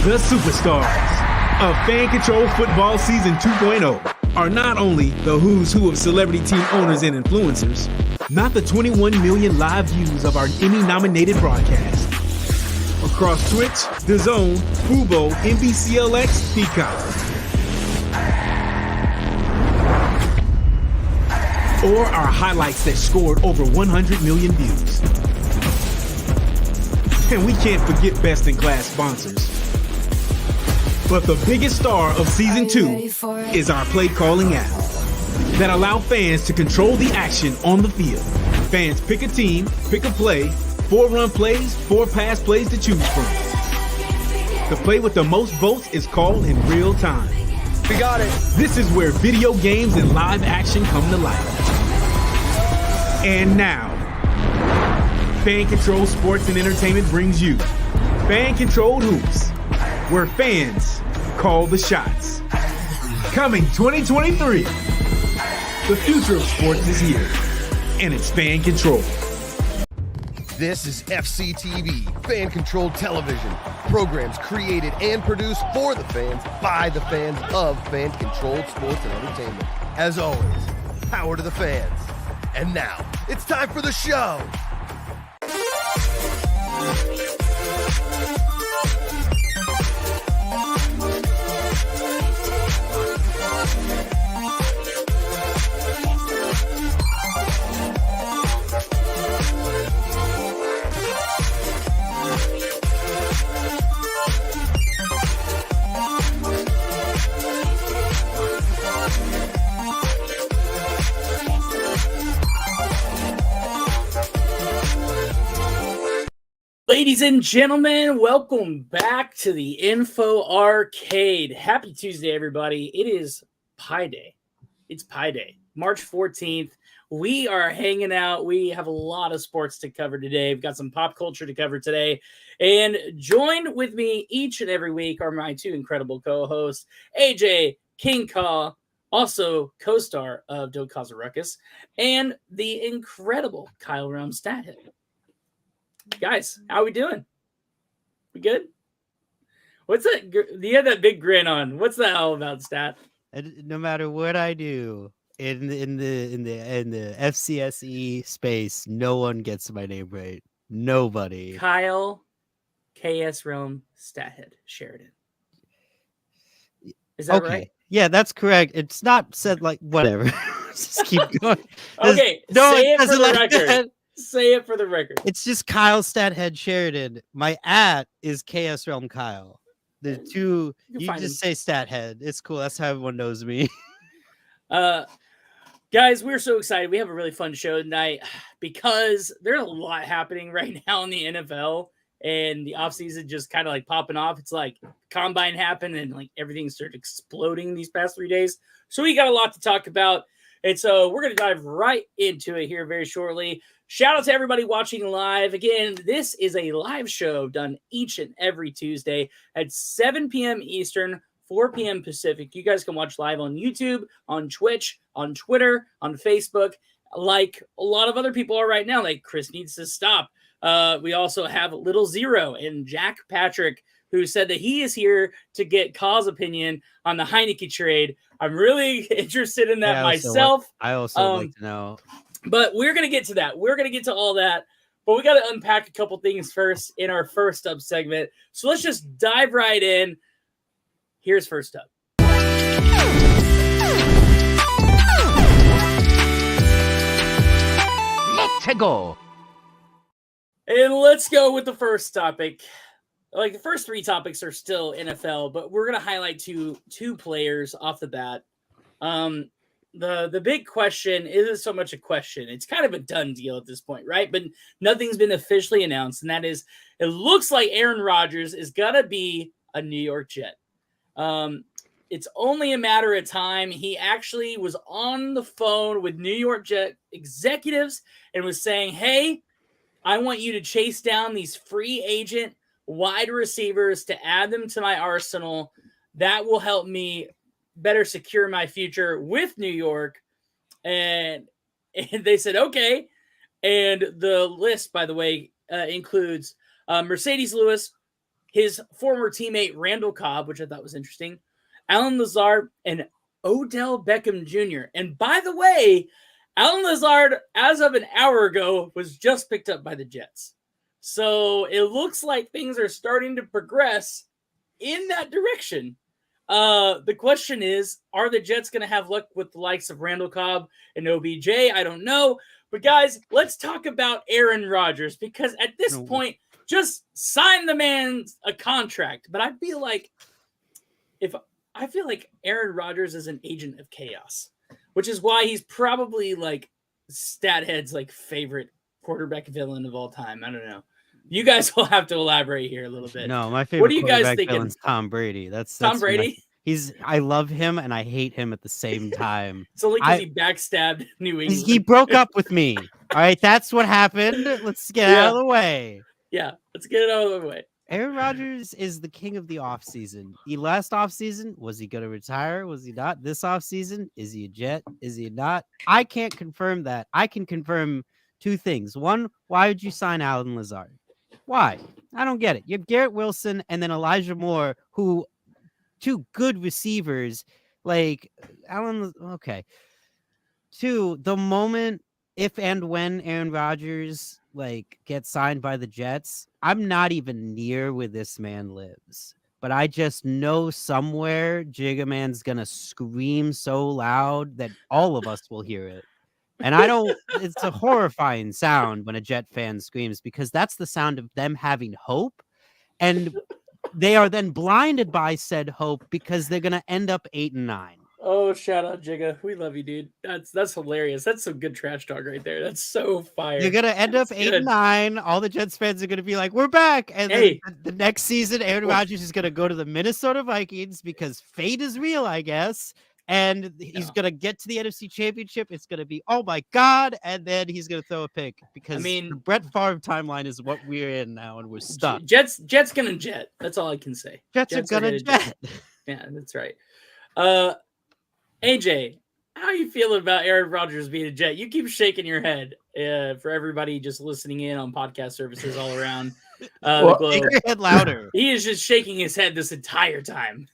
The superstars of Fan Control Football Season 2.0 are not only the who's who of celebrity team owners and influencers, not the 21 million live views of our Emmy-nominated broadcast. Across Twitch, DAZN, Fubo, NBCLX, Peacock. Or our highlights that scored over 100 million views. And we can't forget best-in-class sponsors. But the biggest star of Season 2 is our play calling app that allow fans to control the action on the field. Fans pick a team, pick a play, 4 run plays, 4 pass plays to choose from. The play with the most votes is called in real time. We got it. This is where video games and live action come to life. And now, Fan Control Sports and Entertainment brings you Fan Controlled Hoops, where fans call the shots. Coming 2023, the future of sports is here, and it's fan controlled. This is FCTV, fan-controlled television. Programs created and produced for the fans, by the fans of fan-controlled sports and entertainment. As always, power to the fans. And now, it's time for the show. Ladies and gentlemen, welcome back to the Info Arcade. Happy Tuesday, everybody. It is Pi Day. It's Pi Day, March 14th. We are hanging out. We have a lot of sports to cover today. We've got some pop culture to cover today. And joined with me each and every week are my 2 incredible co-hosts, AJ King Kaw, also co-star of Don't Cause a Ruckus, and the incredible Kyle Rumstadt. Guys, how we doing? We good? What's that? You have that big grin on. What's that all about, Stat? No matter what I do in the FCSE space, no one gets my name right. Nobody. Kyle KS Rome Stathead Sheridan. Is that right? Yeah, that's correct. It's not said like whatever. Just keep going. Okay, no, say it for the like record. That. Say it for the record. It's just Kyle Stathead Sheridan. My @ is KS Realm Kyle. The 2, you just say Stathead. It's cool. That's how everyone knows me. Guys, we're so excited. We have a really fun show tonight because there's a lot happening right now in the NFL, and the offseason just kind of like popping off. It's like combine happened and like everything started exploding these past 3 days. So we got a lot to talk about. And so we're going to dive right into it here very shortly. Shout out to everybody watching live. Again, this is a live show done each and every Tuesday at 7 p.m. Eastern, 4 p.m. Pacific. You guys can watch live on YouTube, on Twitch, on Twitter, on Facebook, like a lot of other people are right now, like Chris Needs to Stop. We also have Little Zero and Jack Patrick, who said that he is here to get Kaw's opinion on the Heineke trade. I'm really interested in that myself. I also like to know. But we're going to get to that. We're going to get to all that. But we got to unpack a couple things first in our first up segment. So let's just dive right in. Here's first up. Let's go. And let's go with the first topic. Like the first 3 topics are still NFL, but we're going to highlight two players off the bat. The big question isn't so much a question. It's kind of a done deal at this point, right? But nothing's been officially announced, and that is it looks like Aaron Rodgers is going to be a New York Jet. It's only a matter of time. He actually was on the phone with New York Jet executives and was saying, hey, I want you to chase down these free agent wide receivers to add them to my arsenal. That will help me better secure my future with New York. And they said, okay. And the list, by the way, includes Mercedes Lewis, his former teammate Randall Cobb, which I thought was interesting, Allen Lazard, and Odell Beckham Jr. And by the way, Allen Lazard, as of an hour ago, was just picked up by the Jets. So it looks like things are starting to progress in that direction. The question is, are the Jets going to have luck with the likes of Randall Cobb and OBJ? I don't know. But guys, let's talk about Aaron Rodgers, because at this point, just sign the man a contract. But I feel like Aaron Rodgers is an agent of chaos, which is why he's probably like StatHead's like favorite quarterback villain of all time. I don't know. You guys will have to elaborate here a little bit. No, my favorite. What are you guys thinking? Villain's Tom Brady. That's Tom Brady. I love him and I hate him at the same time. It's only because he backstabbed New England. He broke up with me. All right, that's what happened. Let's get out of the way. Yeah, let's get it out of the way. Aaron Rodgers is the king of the offseason. Last offseason, was he going to retire? Was he not? This offseason, is he a Jet? Is he not? I can't confirm that. I can confirm two things. One, why would you sign Allen Lazard? Why? I don't get it. You have Garrett Wilson and then Elijah Moore, who two good receivers, like Allen. Okay. Two, the moment if and when Aaron Rodgers like gets signed by the Jets, I'm not even near where this man lives. But I just know somewhere Jigga Man's gonna scream so loud that all of us will hear it. And it's a horrifying sound when a Jet fan screams, because that's the sound of them having hope. And they are then blinded by said hope because they're going to end up 8-9. Oh, shout out Jigga. We love you, dude. That's hilarious. That's some good trash talk right there. That's so fire. You're going to end up 8-9. All the Jets fans are going to be like, we're back. And then the next season, Aaron Rodgers is going to go to the Minnesota Vikings because fate is real, I guess. And he's going to get to the NFC Championship. It's going to be, oh my God. And then he's going to throw a pick, because the Brett Favre timeline is what we're in now, and we're stuck. Jets going to jet. That's all I can say. Jets are going to jet. Yeah, that's right. AJ, how are you feeling about Aaron Rodgers being a Jet? You keep shaking your head for everybody just listening in on podcast services all around the globe. Make your head louder. He is just shaking his head this entire time.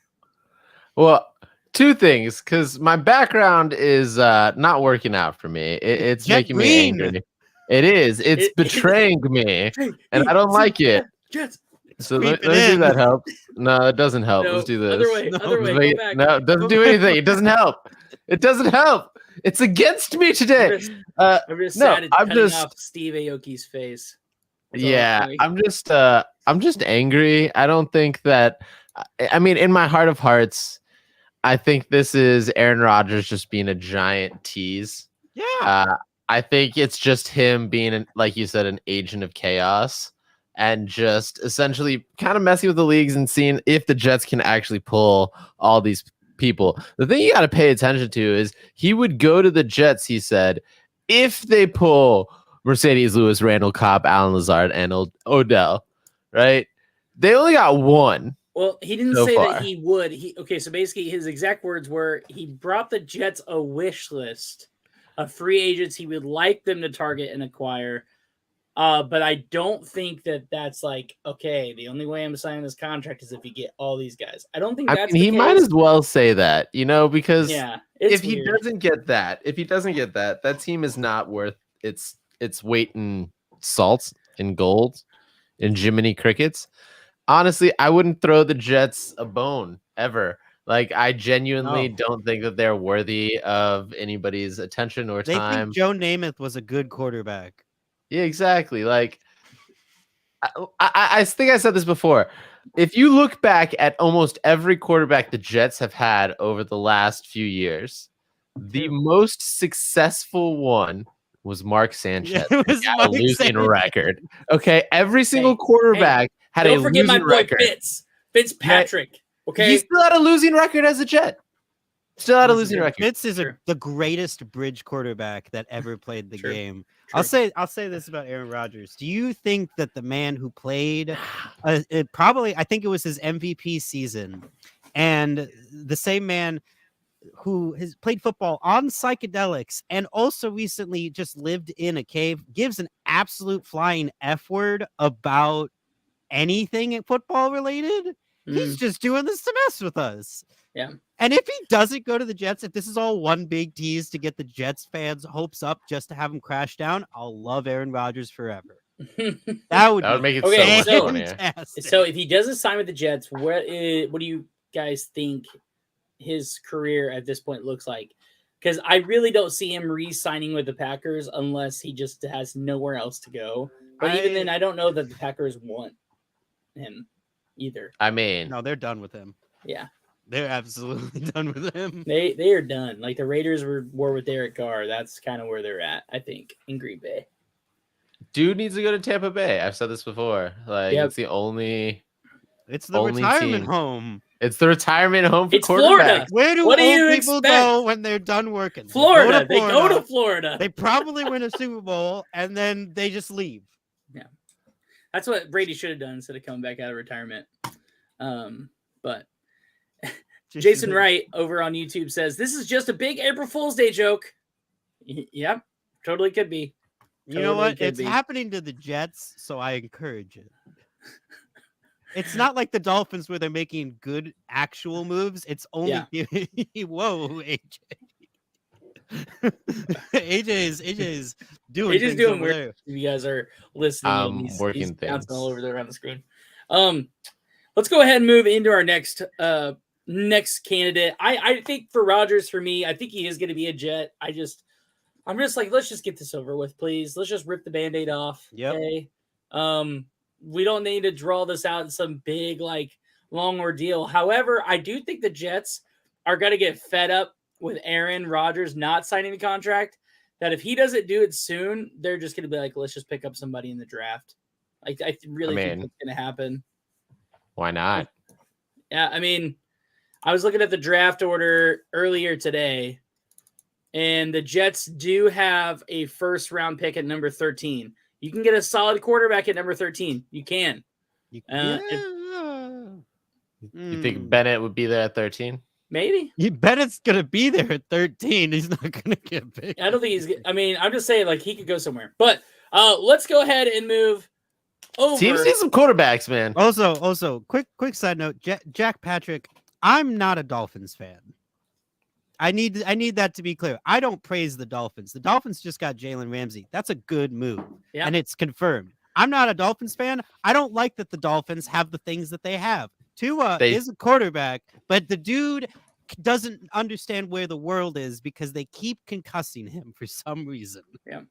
Well, two things, because my background is not working out for me. It's making me angry. It is. It's betraying me, and I don't like it. Jets. So let me see if that helps. No, it doesn't help. No, let's do this. Other way. Go back. No, it doesn't do anything. It doesn't help. It doesn't help. It's against me today. I'm just sad it's cutting off Steve Aoki's face. I'm just angry. I don't think that. I mean, in my heart of hearts, I think this is Aaron Rodgers just being a giant tease. Yeah. I think it's just him being, like you said, an agent of chaos, and just essentially kind of messing with the leagues and seeing if the Jets can actually pull all these people. The thing you got to pay attention to is he would go to the Jets, he said, if they pull Mercedes Lewis, Randall Cobb, Allen Lazard, and Odell, right? They only got one. Well, he didn't say that he would. So basically his exact words were, he brought the Jets a wish list of free agents he would like them to target and acquire. But I don't think that that's like, okay, the only way I'm signing this contract is if you get all these guys. I don't think that's the case. Might as well say that, because if he doesn't get that, that team is not worth its weight in salt and gold and Jiminy Crickets. Honestly, I wouldn't throw the Jets a bone ever. Like, I genuinely don't think that they're worthy of anybody's attention or time. They think Joe Namath was a good quarterback. Yeah, exactly. Like, I think I said this before. If you look back at almost every quarterback the Jets have had over the last few years, the most successful one was Mark Sanchez. Yeah, it was a losing record. Okay, every single quarterback had a losing record. Don't forget my boy Fitzpatrick. Okay, he still had a losing record as a Jet. Still had a losing record. Fitz is the greatest bridge quarterback that ever played the game. I'll say this about Aaron Rodgers. Do you think that the man who played I think it was his MVP season, and the same man who has played football on psychedelics and also recently just lived in a cave gives an absolute flying F word about anything football related. He's Mm, just doing this to mess with us. Yeah. And if he doesn't go to the Jets, if this is all one big tease to get the Jets fans' hopes up just to have him crash down, I'll love Aaron Rodgers forever. That would That would make it Okay, so so- much funnier. fantastic. So if he doesn't sign with the Jets, what do you guys think his career at this point looks like? Because I really don't see him re-signing with the Packers unless he just has nowhere else to go. But even then, I don't know that the Packers want him either. I mean, No, they're done with him. Yeah, They're absolutely done with him. they are done. Like the Raiders were with Derek Carr. That's kind of where they're at, I think, in Green Bay. dude needs to go to Tampa Bay. I've said this before. Like, Yep. it's the only. It's the Only retirement team. home. It's the retirement home for It's Florida. quarterbacks. Where do What do old you people expect? go when they're done working? Florida. They go to Florida. They probably win a Super Bowl and then they just leave. That's what Brady should have done instead of coming back out of retirement. But Jason Wright over on YouTube says this is just a big April Fool's Day joke. Yep, totally could be. You know Totally what? could It's be. happening to the Jets, so I encourage it. It's not like the Dolphins where they're making good actual moves. It's only whoa, AJ. AJ is doing AJ's things doing over weird. there. You guys are listening. and he's working bouncing all things. over there around the screen. Let's go ahead and move into our next candidate. I think for Rodgers, for me, I think he is going to be a Jet. I'm just like, let's just get this over with, please. Let's just rip the Band-Aid off. Yep. Okay. We don't need to draw this out in some big, like, long ordeal. However, I do think the Jets are going to get fed up with Aaron Rodgers not signing the contract. That if he doesn't do it soon, they're just going to be like, let's just pick up somebody in the draft. Like, I really think that's going to happen. Why not? Yeah, I mean, I was looking at the draft order earlier today, and the Jets do have a first-round pick at number 13. You can get a solid quarterback at number 13. You can. You think Bennett would be there at 13? Maybe. You bet it's gonna be there at 13. He's not gonna get picked. I don't think he's. I mean, I'm just saying, like, he could go somewhere. But let's go ahead and move over. Teams need some quarterbacks, man. Also, quick side note, Jack Patrick. I'm not a Dolphins fan. I need that to be clear. I don't praise the Dolphins. The Dolphins just got Jalen Ramsey. That's a good move, and it's confirmed. I'm not a Dolphins fan. I don't like that the Dolphins have the things that they have. Tua is a quarterback, but the dude doesn't understand where the world is because they keep concussing him for some reason. Yeah.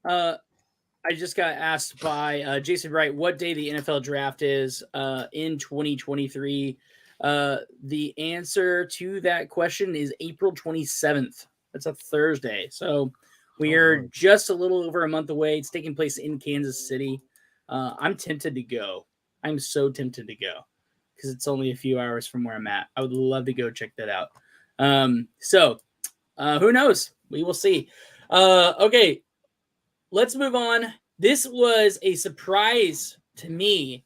I just got asked by Jason Wright what day the NFL draft is in 2023. The answer to that question is April 27th. That's a Thursday. So we are just a little over a month away. It's taking place in Kansas City. I'm tempted to go. I'm so tempted to go because it's only a few hours from where I'm at. I would love to go check that out. So who knows? We will see. Okay, let's move on. This was a surprise to me.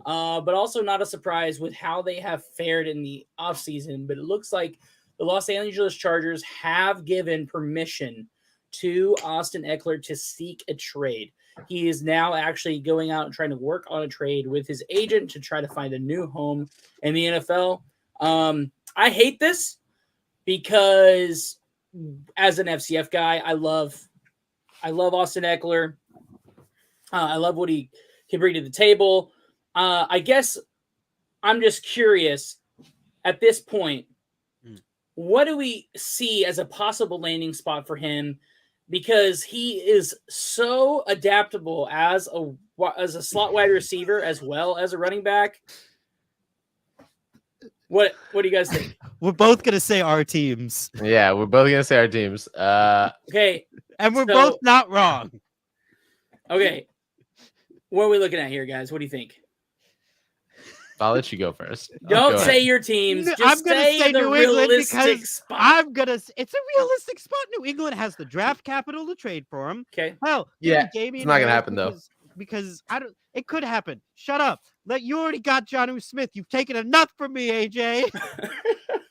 But also not a surprise with how they have fared in the offseason. But it looks like the Los Angeles Chargers have given permission to Austin Eckler to seek a trade. He is now actually going out and trying to work on a trade with his agent to try to find a new home in the NFL. I hate this because as an FCF guy, I love Austin Eckler. I love what he can bring to the table. I guess I'm just curious at this point, what do we see as a possible landing spot for him? Because he is so adaptable as a slot wide receiver as well as a running back. What do you guys think? We're both gonna say our teams. Yeah, we're both gonna say our teams. Okay, and we're both not wrong. Okay, what are we looking at here, guys? What do you think? I'll let you go first. Don't say your teams. Just I'm gonna say the New England realistic because spot. it's a realistic spot. New England has the draft capital to trade for him. Okay. Hell, yeah, it's not gonna happen though. Because I don't. It could happen. Shut up. You already got Jonnu Smith. You've taken enough from me, AJ.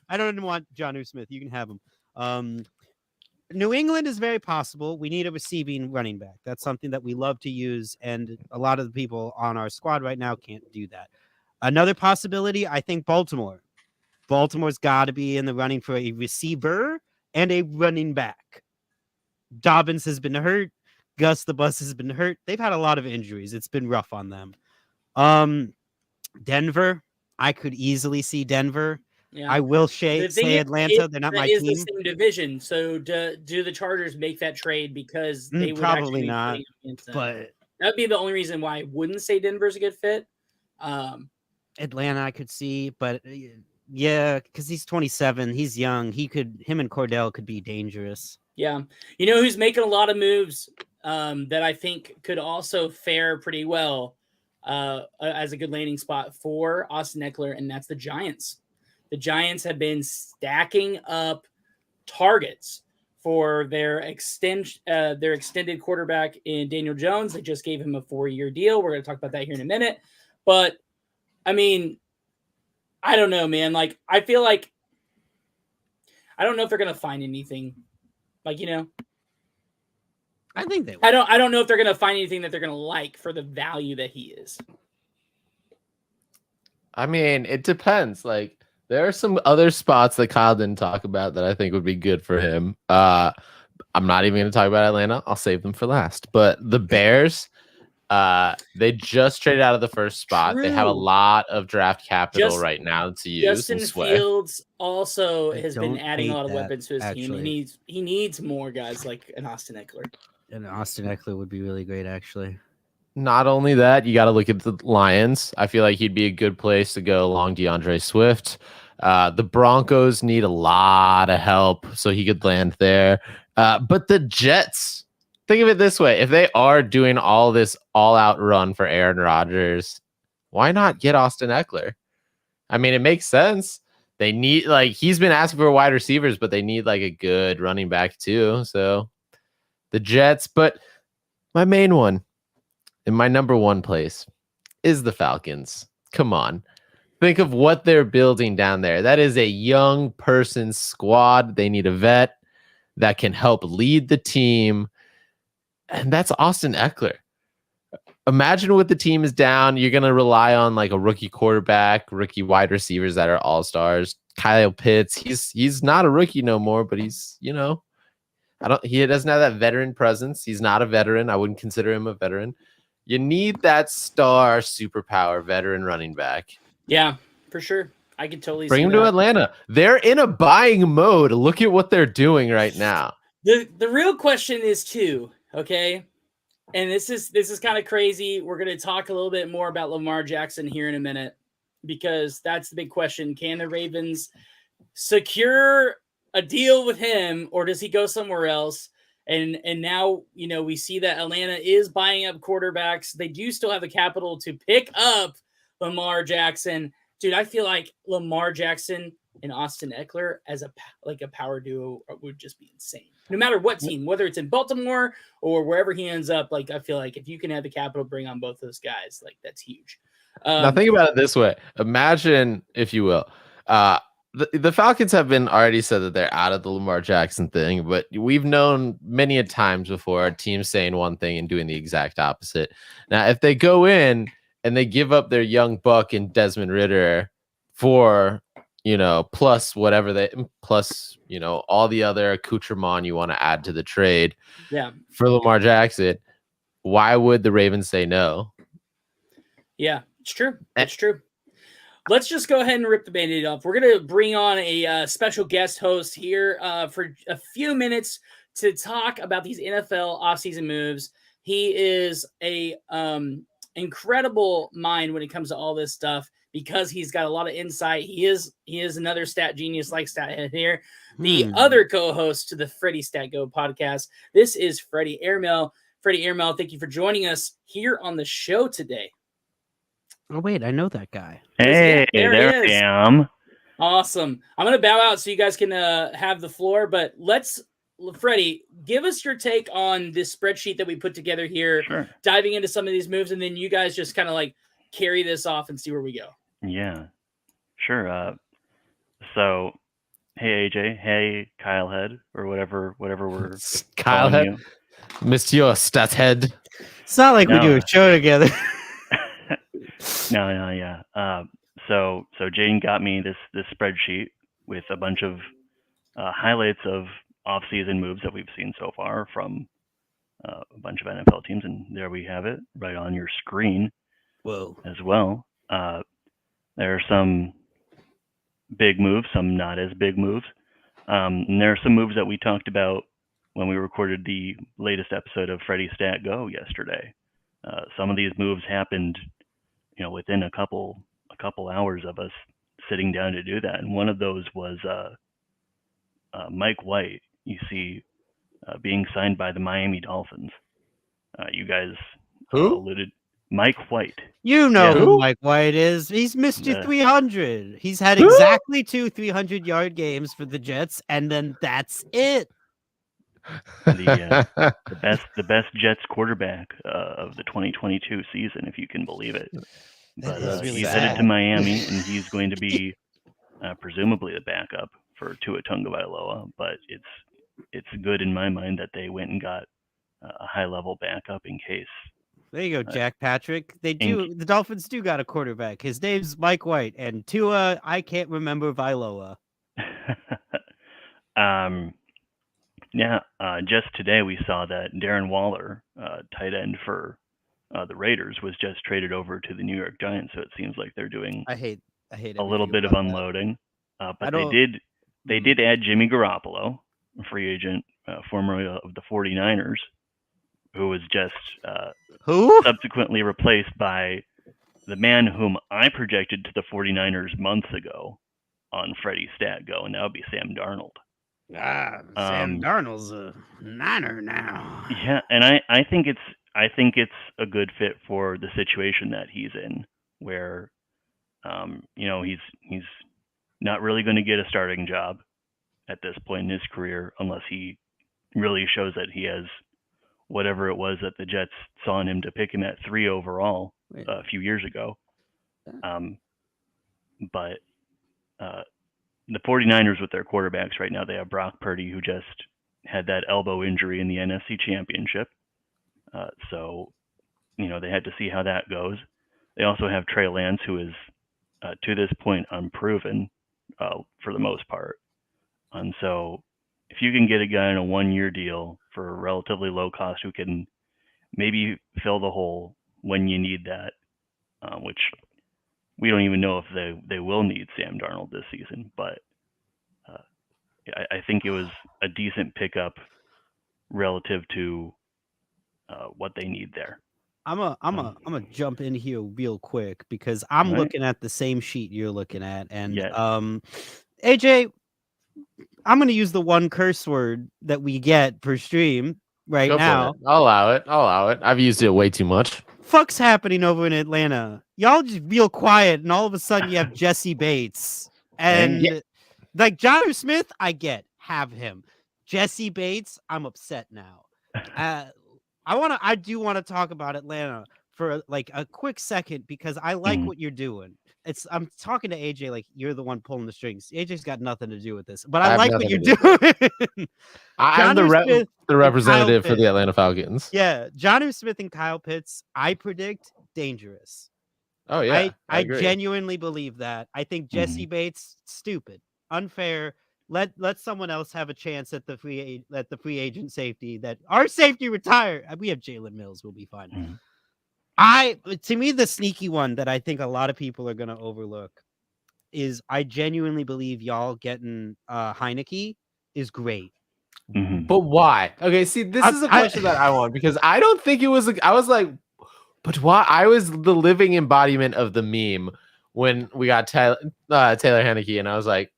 I don't want Jonnu Smith. You can have him. New England is very possible. We need a receiving running back. That's something that we love to use, and a lot of the people on our squad right now can't do that. Another possibility, I think Baltimore. Baltimore's got to be in the running for a receiver and a running back. Dobbins has been hurt. Gus the Bus has been hurt. They've had a lot of injuries. It's been rough on them. Denver, I could easily see Denver. Yeah. I will The thing say is, Atlanta. They're not my is team. the same division. So do the Chargers make that trade because they would actually Probably be not. playing against them? But That would be the only reason why I wouldn't say Denver's a good fit. Atlanta, I could see. But yeah, because he's 27. He's young. Him and Cordell could be dangerous. Yeah. You know who's making a lot of moves that I think could also fare pretty well as a good landing spot for Austin Eckler, and that's the Giants. The Giants have been stacking up targets for their extended quarterback in Daniel Jones. They just gave him a 4-year deal. We're going to talk about that here in a minute. But, I mean, I don't know, man. Like, I feel like I don't know if they're going to find anything. Like, you know, I think they will. I don't know if they're going to find anything that they're going to like for the value that he is. I mean, it depends. Like, there are some other spots that Kyle didn't talk about that I think would be good for him. I'm not even going to talk about Atlanta. I'll save them for last. But the Bears, they just traded out of the first spot. They have a True. lot of draft capital right now to use. Justin and sway. Fields also I has been don't adding a hate lot of that, weapons to his team. actually. He needs more guys like an Austin Eckler. And Austin Eckler would be really great, actually. Not only that, you got to look at the Lions. I feel like he'd be a good place to go along DeAndre Swift. The Broncos need a lot of help, so he could land there. But the Jets, think of it this way. If they are doing all this all-out run for Aaron Rodgers, why not get Austin Eckler? I mean, it makes sense. They need, like, he's been asking for wide receivers, but they need, like, a good running back, too. So the Jets, but my main one, in my number one place, is the Falcons. Come on. Think of what they're building down there. That is a young person squad. They need a vet that can help lead the team. And that's Austin Eckler. Imagine what the team is down. You're going to rely on like a rookie quarterback, rookie wide receivers that are all-stars. Kyle Pitts, he's not a rookie no more, but he's, you know, he doesn't have that veteran presence. He's not a veteran. I wouldn't consider him a veteran. You need that star superpower veteran running back. Yeah, for sure. I could totally Bring see him that. to Atlanta. They're in a buying mode. Look at what they're doing right now. The real question is too, okay? And this is kind of crazy. We're going to talk a little bit more about Lamar Jackson here in a minute because that's the big question. Can the Ravens secure a deal with him or does he go somewhere else? And now, you know, we see that Atlanta is buying up quarterbacks. They do still have the capital to pick up Lamar Jackson. Dude, I feel like Lamar Jackson and Austin Eckler as a power duo would just be insane. No matter what team, whether it's in Baltimore or wherever he ends up, like I feel like if you can have the capital, bring on both those guys, like that's huge. Now think about it this way. Imagine, if you will, the Falcons have been already said that they're out of the Lamar Jackson thing, but we've known many a times before teams saying one thing and doing the exact opposite. Now, if they go in and they give up their young buck and Desmond Ridder for, you know, plus you know, all the other accoutrement you want to add to the trade, yeah, for Lamar Jackson, why would the Ravens say no? Yeah, it's true. It's true. Let's just go ahead and rip the Band-Aid off. We're going to bring on a special guest host here for a few minutes to talk about these NFL offseason moves. He is a incredible mind when it comes to all this stuff because he's got a lot of insight. He is another stat genius like Stathead here. The other co-host to the Freddie Stat Go podcast. This is Freddie Airmail. Freddie Airmail, thank you for joining us here on the show today. Oh, wait, I know that guy. Hey, There there he I is. am. Awesome. I'm going to bow out so you guys can have the floor, but Freddie, give us your take on this spreadsheet that we put together here, Sure. diving into some of these moves, and then you guys just kind of like carry this off and see where we go. Yeah, sure. So Hey AJ, hey Kyle Head, or whatever we're Kyle calling Head, you. Monsieur Stathead. It's not like we do No. a show together. No, yeah. So Jane got me this spreadsheet with a bunch of highlights of off-season moves that we've seen so far from a bunch of NFL teams, and there we have it right on your screen Whoa. as well. There are some big moves, some not as big moves. And there are some moves that we talked about when we recorded the latest episode of Freddy Stat Go yesterday. Some of these moves happened, within a couple hours of us sitting down to do that. And one of those was Mike White. You see, being signed by the Miami Dolphins. You guys Who? alluded. Mike White. You know Yeah. who Who? Mike White is. He's Mr. Yeah. 300. He's had Who? exactly 2 300-yard games for the Jets, and then that's it. The best Jets quarterback of the 2022 season, if you can believe it. But That is really he's sad. headed to Miami, and he's going to be presumably the backup for Tua Tagovailoa. But it's good in my mind that they went and got a high-level backup in case. There you go, Jack Patrick. The Dolphins do got a quarterback. His name's Mike White, and Tua, I can't remember Vailoa. Just today we saw that Darren Waller, tight end for the Raiders, was just traded over to the New York Giants. So it seems like they're doing I hate a little bit of unloading. But I they don't- did add Jimmy Garoppolo, a free agent, formerly of the 49ers, who was just Who? subsequently replaced by the man whom I projected to the 49ers months ago on Freddy Stat Go, and that would be Sam Darnold. Sam Darnold's a Niner now. Yeah, and I think it's a good fit for the situation that he's in, where he's not really going to get a starting job at this point in his career unless he really shows that he has whatever it was that the Jets saw in him to pick him at 3 overall a few years ago. But the 49ers with their quarterbacks right now, they have Brock Purdy, who just had that elbow injury in the NFC Championship. So they had to see how that goes. They also have Trey Lance, who is, to this point, unproven for the most part. And so if you can get a guy in a 1-year deal for a relatively low cost who can maybe fill the hole when you need that, which we don't even know if they will need Sam Darnold this season, but I think it was a decent pickup relative to what they need there. I'm a jump in here real quick because I'm Right. looking at the same sheet you're looking at, and Yes. AJ, I'm gonna use the one curse word that we get per stream right Go for now. it. I'll allow it. I've used it way too much. Fuck's happening over in Atlanta. Y'all just real quiet, and all of a sudden you have Jesse Bates and Yeah. like Jonnu Smith. I have him. Jesse Bates, I'm upset now. I do want to talk about Atlanta for like a quick second because I like Mhm. what you're doing. I'm talking to AJ like you're the one pulling the strings. AJ's got nothing to do with this, but I have like what nothing you're to do doing. I'm Jonnu Smith the representative Kyle for the Atlanta Falcons. Yeah, Jonnu Smith and Kyle Pitts, I predict dangerous. Oh yeah, I agree. genuinely believe that. I think Jesse Bates, stupid, unfair. Let someone else have a chance at the free agent safety. That our safety retire. We have Jalen Mills. We'll be fine. Mhm. To me, the sneaky one that I think a lot of people are going to overlook is I genuinely believe y'all getting Heineke is great. Mhm. But why? Okay, see, this is a question that I want because I don't think it was. I was like, but why? I was the living embodiment of the meme when we got Taylor Heineke, and I was like,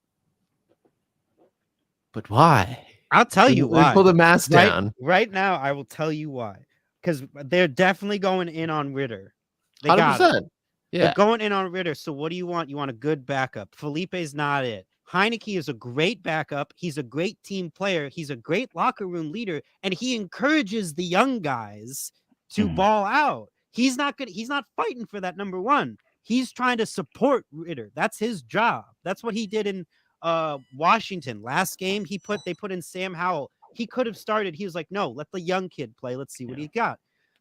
but why? I'll tell you They why. pull the mask down. Right now, I will tell you why. Because they're definitely going in on Ritter. They got it. 100%. Yeah. They're going in on Ritter. So what do you want? You want a good backup. Felipe's not it. Heineke is a great backup. He's a great team player. He's a great locker room leader, and he encourages the young guys to ball out. He's not good. He's not fighting for that number one. He's trying to support Ritter. That's his job. That's what he did in Washington last game, they put in Sam Howell. He could have started. He was like, no, let the young kid play. Let's see what he got.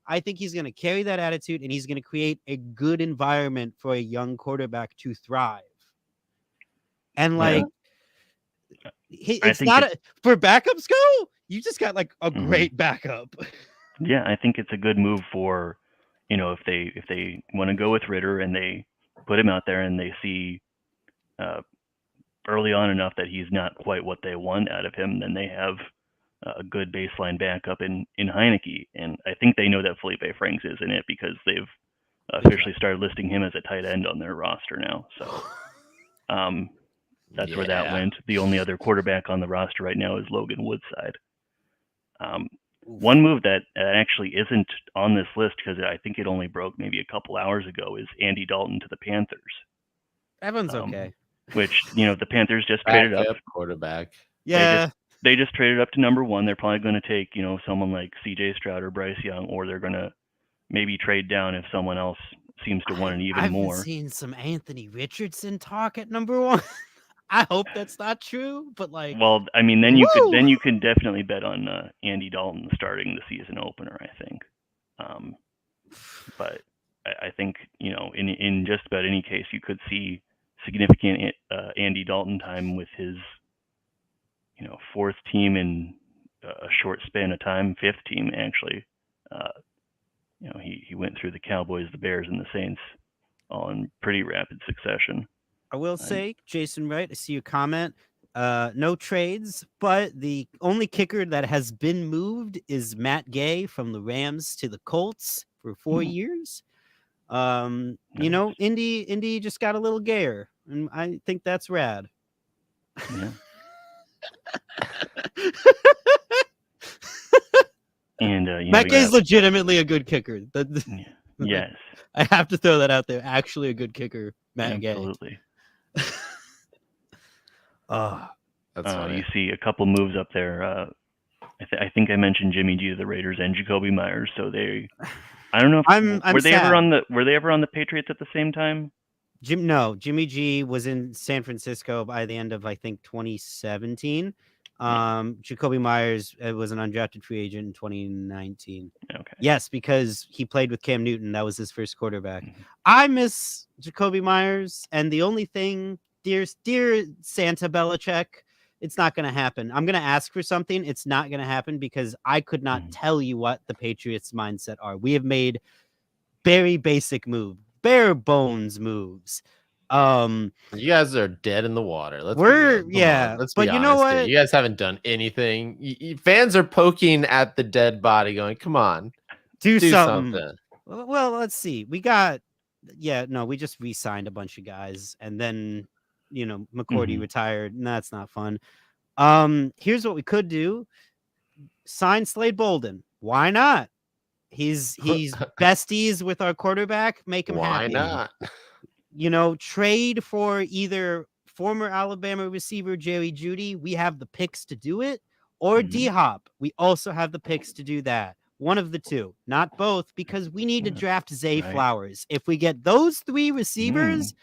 I think he's going to carry that attitude, and he's going to create a good environment for a young quarterback to thrive. And like, it's not for backups go. You just got like a great backup. Yeah, I think it's a good move for, if they want to go with Ritter and they put him out there and they see early on enough that he's not quite what they want out of him, then they have a good baseline backup in Heineke. And I think they know that Felipe Franks isn't it because they've officially started listing him as a tight end on their roster now. So that's where that went. The only other quarterback on the roster right now is Logan Woodside. One move that actually isn't on this list because I think it only broke maybe a couple hours ago is Andy Dalton to the Panthers. Everyone's okay. Which, the Panthers just traded up. Quarterback. Yeah. They just traded up to number 1. They're probably going to take, someone like CJ Stroud or Bryce Young, or they're going to maybe trade down if someone else seems to want it even more. I've seen some Anthony Richardson talk at number 1. I hope that's not true, but like, well, I mean, then you can definitely bet on Andy Dalton starting the season opener, I think. But I think in just about any case, you could see significant Andy Dalton time with his 4th team in a short span of time, 5th team actually. He went through the Cowboys, the Bears, and the Saints all in pretty rapid succession. I will say, Jason Wright, I see your comment. No trades, but the only kicker that has been moved is Matt Gay from the Rams to the Colts for 4 years. Indy just got a little gayer, and I think that's rad. Yeah. And Matt Gay's legitimately a good kicker. Yes, I have to throw that out there. Actually, a good kicker, Matt Gay. Absolutely. That's funny. You see a couple moves up there. I think I mentioned Jimmy G to the Raiders and Jacoby Myers. So I don't know. If, were they ever on the Patriots at the same time? Jimmy G was in San Francisco by the end of I think 2017. Jacoby Myers was an undrafted free agent in 2019. Okay. Yes, because he played with Cam Newton. That was his first quarterback. I miss Jacoby Myers, and the only thing, dear Santa Belichick, it's not going to happen. I'm going to ask for something. It's not going to happen because I could not tell you what the Patriots' mindset are. We have made very basic moves, bare bones moves. You guys are dead in the water. Let's be honest you know what? Here. You guys haven't done anything. Fans are poking at the dead body, going, "Come on, do something." Well, let's see. We just re-signed a bunch of guys, and then McCourty retired, and that's not fun. Here's what we could do: sign Slade Bolden. Why not? He's besties with our quarterback. Make him happy. Why not? Trade for either former Alabama receiver Jerry Jeudy. We have the picks to do it, or D-Hop. We also have the picks to do that. One of the two, not both, because we need to draft Zay Flowers. If we get those 3 receivers,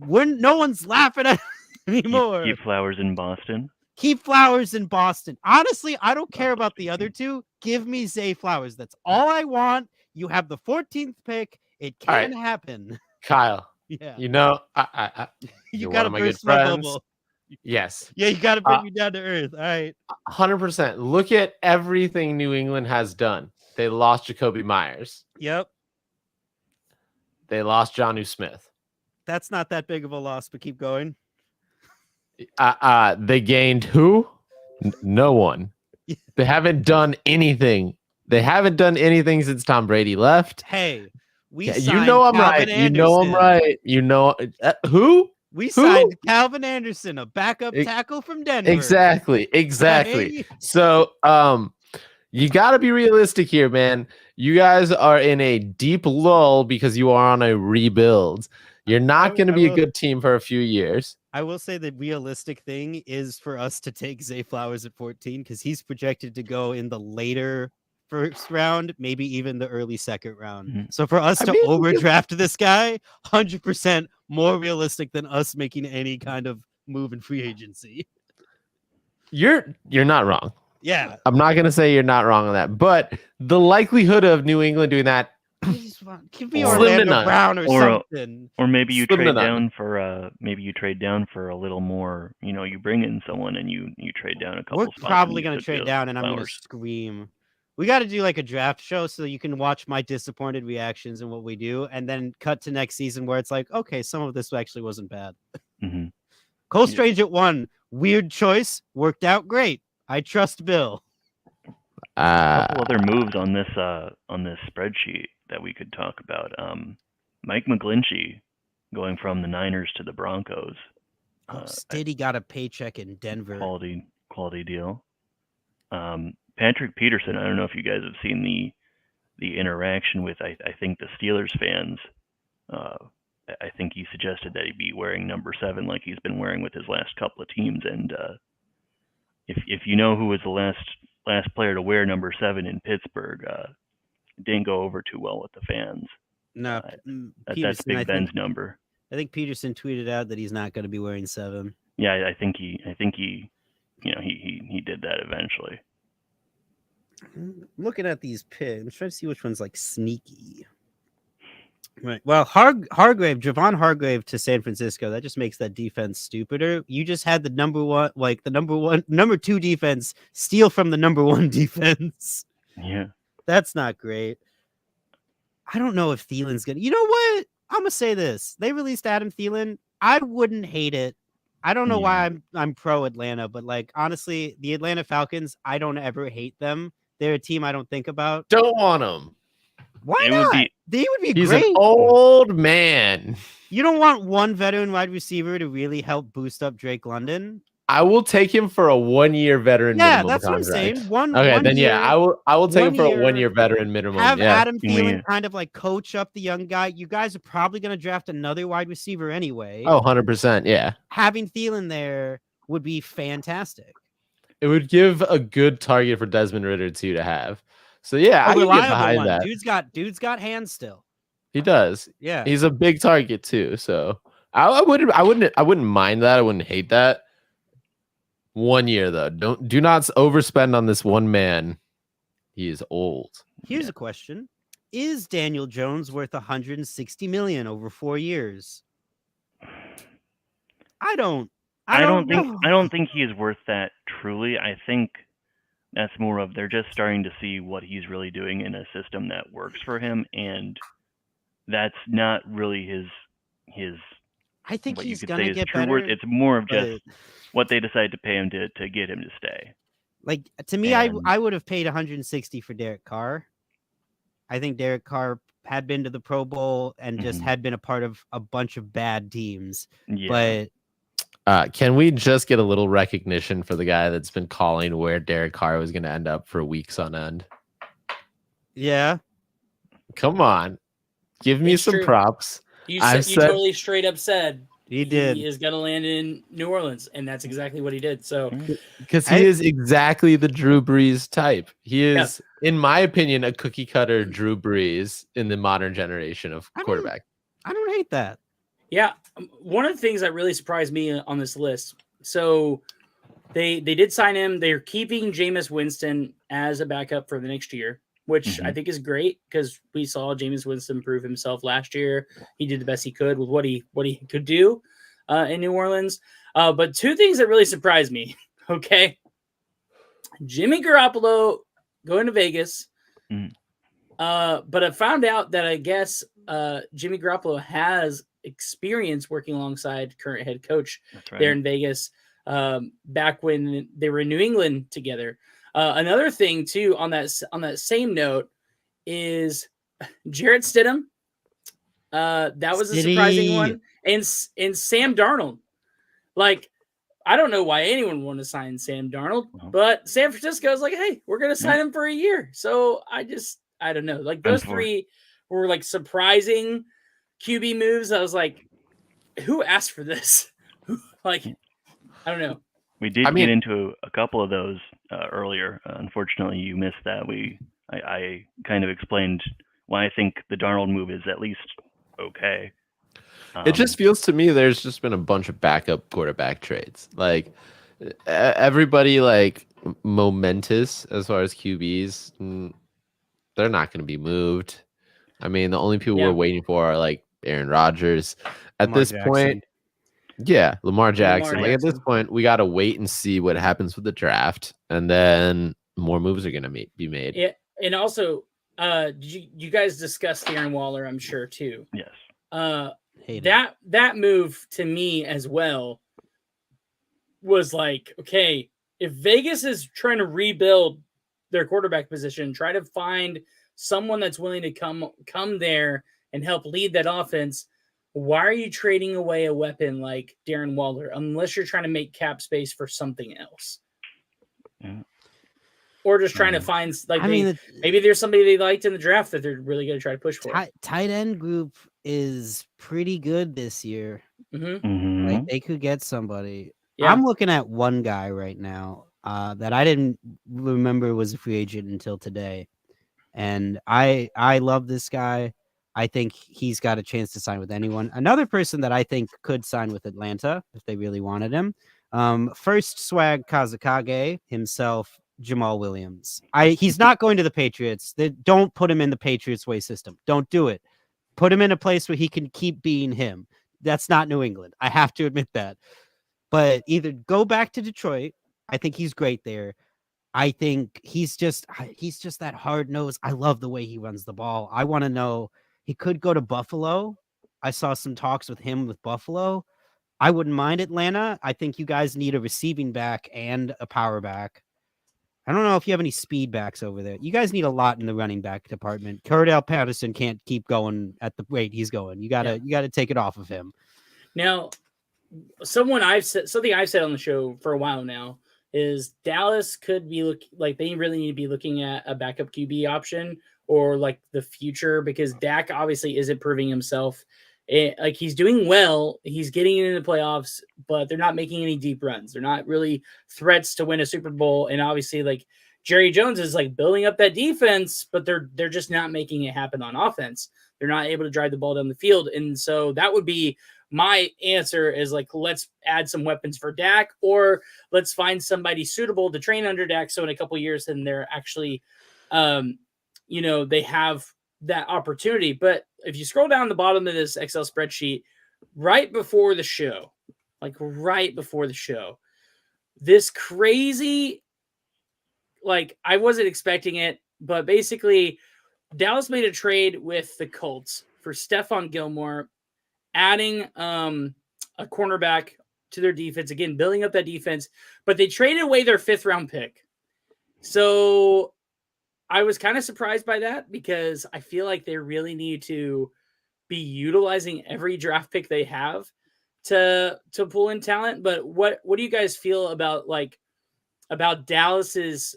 no one's laughing at us anymore. Keep Flowers in Boston. Keep Flowers in Boston. Honestly, I don't care about the other 2. Give me Zay Flowers. That's all I want. You have the 14th pick. It can happen. Kyle. Yeah. you got to burst my bubble. Yes. Yeah, you got to bring me down to earth. All right. 100%. Look at everything New England has done. They lost Jacoby Myers. Yep. They lost Jonnu Smith. That's not that big of a loss, but keep going. They gained who? No one. They haven't done anything. They haven't done anything since Tom Brady left. Hey, I'm right. I'm right. Who? We signed Calvin Anderson, a backup tackle from Denver. Exactly. Hey. So, you got to be realistic here, man. You guys are in a deep lull because you are on a rebuild. You're not going to be a good team for a few years. I will say the realistic thing is for us to take Zay Flowers at 14 because he's projected to go in the later first round, maybe even the early second round. So for us to overdraft this guy, 100% more realistic than us making any kind of move in free agency. You're not wrong. Yeah. I'm not gonna say you're not wrong on that, but the likelihood of New England doing that, Could be Slim to Orlando none. Brown or Or, something. Or maybe you Slim to trade none. down for a little more. You bring in someone and you trade down a couple. We're spots and probably you gonna took trade the down, and I'm gonna Flowers. scream. We got to do like a draft show so you can watch my disappointed reactions and what we do, and then cut to next season where it's like, okay, some of this actually wasn't bad. Hmm. Cole Yeah. Strange at 1, weird choice, worked out great. I trust Bill. A couple other moves on this spreadsheet that we could talk about. Mike McGlinchey going from the Niners to the Broncos. Stiddy got a paycheck in Denver. Quality deal. Patrick Peterson. I don't know if you guys have seen the interaction with I think the Steelers fans. I think he suggested that he'd be wearing number 7 like he's been wearing with his last couple of teams. And if you know who was the last player to wear number 7 in Pittsburgh, it didn't go over too well with the fans. No, That's Peterson, Big I Ben's think, number. I think Peterson tweeted out that he's not going to be wearing 7. Yeah, I think he did that eventually. I'm looking at these picks. I'm trying to see which one's like sneaky. Right. Well, Javon Hargrave to San Francisco. That just makes that defense stupider. You just had the number 2 defense steal from the number 1 defense. Yeah. That's not great. I don't know if Thielen's gonna. You know what? I'm gonna say this. They released Adam Thielen. I wouldn't hate it. I don't know why I'm pro Atlanta, but like honestly, the Atlanta Falcons, I don't ever hate them. They're a team I don't think about. don't want him. Why It not? would be- They would be He's great. an old man. You don't want one veteran wide receiver to really help boost up Drake London. I will take him for a 1-year veteran Yeah, minimum that's what I'm contract. saying. One Okay, I will take him 1 for a year, 1-year veteran minimum. Have Yeah. Adam Thielen Yeah. kind of like coach up the young guy. You guys are probably going to draft another wide receiver anyway. Oh, 100%. Yeah. Having Thielen there would be fantastic. It would give a good target for Desmond Ridder too to have. So yeah, I A can get reliable behind one. that. Dude's got hands still. He does. Yeah. He's a big target too. So I wouldn't mind that. I wouldn't hate that. 1 year though. Do not overspend on this one man. He is old. Here's a question. Is Daniel Jones worth 160 million over 4 years? I don't think he is worth that truly. I think that's more of they're just starting to see what he's really doing in a system that works for him, and that's not really his I think what you he's could gonna say is get true better. worth. It's more of but, just what they decide to pay him to get him to stay. like to me, And- I would have paid 160 for Derek Carr. I think Derek Carr had been to the Pro Bowl and just Mhm. had been a part of a bunch of bad teams. Yeah. But Can we just get a little recognition for the guy that's been calling where Derek Carr was going to end up for weeks on end? yeah, Come on. Give me It's some true. props. You I've said, you said- totally straight up said he did. he is going to land in New Orleans, and that's exactly what he did. So Because he is exactly the Drew Brees type. He is, Yes. in my opinion, a cookie cutter Drew Brees in the modern generation of I don't- quarterback. I don't hate that. yeah, one of the things that really surprised me on this list. So they did sign him. They're keeping Jameis Winston as a backup for the next year, which I think is great because we saw Jameis Winston prove himself last year. He did the best he could with what he could do in New Orleans. But two things that really surprised me. Okay, Jimmy Garoppolo going to Vegas. Mm. But I found out that I guess Jimmy Garoppolo has experience working alongside current head coach That's right. there in Vegas back when they were in New England together. Another thing too on that same note is Jarrett Stidham. That was a surprising Stiddy. one, and Sam Darnold. Like, I don't know why anyone wanted to sign Sam Darnold, Uh-huh. but San Francisco was like, "Hey, we're gonna sign him for a year." So I don't know. Like those three were like surprising QB moves. I was like, who asked for this? Like, I don't know. We did I mean- get into a couple of those earlier. Unfortunately, you missed that. I kind of explained why I think the Darnold move is at least okay. It just feels to me there's just been a bunch of backup quarterback trades. Like everybody like momentous as far as QBs, they're not going to be moved. I mean, the only people Yeah. we're waiting for are like Aaron Rodgers. At Lamar this point, yeah, Lamar Jackson. Like at this Jackson. point, we got to wait and see what happens with the draft, and then more moves are going to be made. Yeah, and also, did you guys discuss Darren Waller? I'm sure too. Yes. Hate it. That move to me as well was like, okay, if Vegas is trying to rebuild their quarterback position, try to find someone that's willing to come there and help lead that offense. Why are you trading away a weapon like Darren Waller unless you're trying to make cap space for something else? Yeah. Or just trying to find like maybe there's somebody they liked in the draft that they're really going to try to push for. Tight end group is pretty good this year. Mm-hmm. Like they could get somebody. Yeah. I'm looking at one guy right now that I didn't remember was a free agent until today, and I love this guy. I think he's got a chance to sign with anyone. Another person that I think could sign with Atlanta if they really wanted him. First Swag Kazakage himself, Jamal Williams. He's not going to the Patriots. Don't put him in the Patriots way system. Don't do it. Put him in a place where he can keep being him. That's not New England. I have to admit that. But either go back to Detroit. I think he's great there. I think he's just that hard nose. I love the way he runs the ball. I want to know, he could go to Buffalo. I saw some talks with him with Buffalo. I wouldn't mind Atlanta. I think you guys need a receiving back and a power back. I don't know if you have any speed backs over there. You guys need a lot in the running back department. Cordell Patterson can't keep going at the rate he's going. You gotta take it off of him. Now, something I've said on the show for a while now is Dallas could be they really need to be looking at a backup QB option or like the future, because Dak obviously isn't proving himself. Like he's doing well, he's getting into the playoffs, but they're not making any deep runs. They're not really threats to win a Super Bowl. And obviously, like Jerry Jones is like building up that defense, but they're just not making it happen on offense. They're not able to drive the ball down the field, and so that would be my answer is like, let's add some weapons for Dak, or let's find somebody suitable to train under Dak. So in a couple of years, then they're actually, they have that opportunity. But if you scroll down the bottom of this Excel spreadsheet, right before the show, this crazy, like I wasn't expecting it, but basically Dallas made a trade with the Colts for Stephon Gilmore, adding a cornerback to their defense, again, building up that defense, but they traded away their 5th round pick. So I was kind of surprised by that, because I feel like they really need to be utilizing every draft pick they have to pull in talent. But what do you guys feel about Dallas's,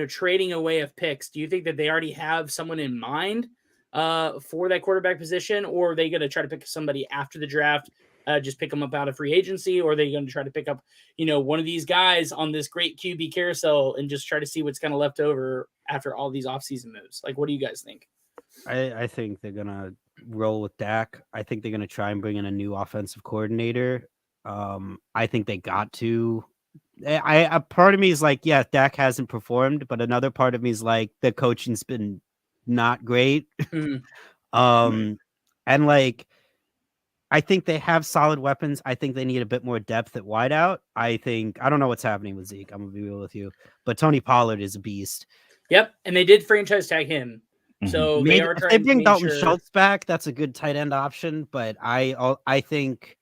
trading away of picks? Do you think that they already have someone in mind for that quarterback position, or are they going to try to pick somebody after the draft, just pick them up out of free agency, or are they going to try to pick up, one of these guys on this great QB carousel and just try to see what's kind of left over after all these offseason moves? Like, what do you guys think? I think they're going to roll with Dak. I think they're going to try and bring in a new offensive coordinator. I think they got to. A part of me is like, yeah, Dak hasn't performed, but another part of me is like, the coaching's been not great. And like, I think they have solid weapons. I think they need a bit more depth at wideout. I don't know what's happening with Zeke. I'm gonna be real with you, but Tony Pollard is a beast. Yep, and they did franchise tag him, so Maybe, they are trying. If they bring to Dalton Schultz back, that's a good tight end option. But I think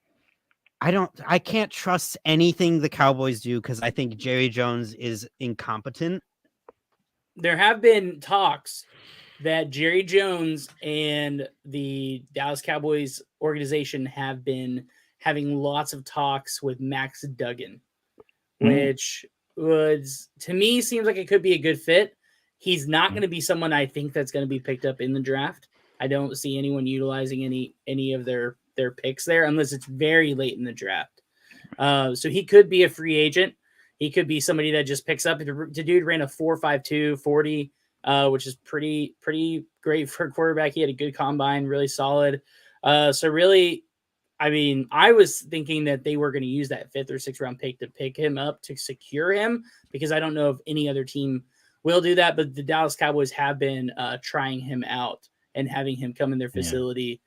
I can't trust anything the Cowboys do, because I think Jerry Jones is incompetent. There have been talks that Jerry Jones and the Dallas Cowboys organization have been having lots of talks with Max Duggan, which to me seems like it could be a good fit. He's not going to be someone I think that's going to be picked up in the draft. I don't see anyone utilizing any of their picks there unless it's very late in the draft. So he could be a free agent. He could be somebody that just picks up. The dude ran a 4.52 40, which is pretty great for a quarterback. He had a good combine, really solid. So really, I mean, I was thinking that they were going to use that 5th or 6th round pick to pick him up to secure him, because I don't know if any other team will do that. But the Dallas Cowboys have been trying him out and having him come in their facility.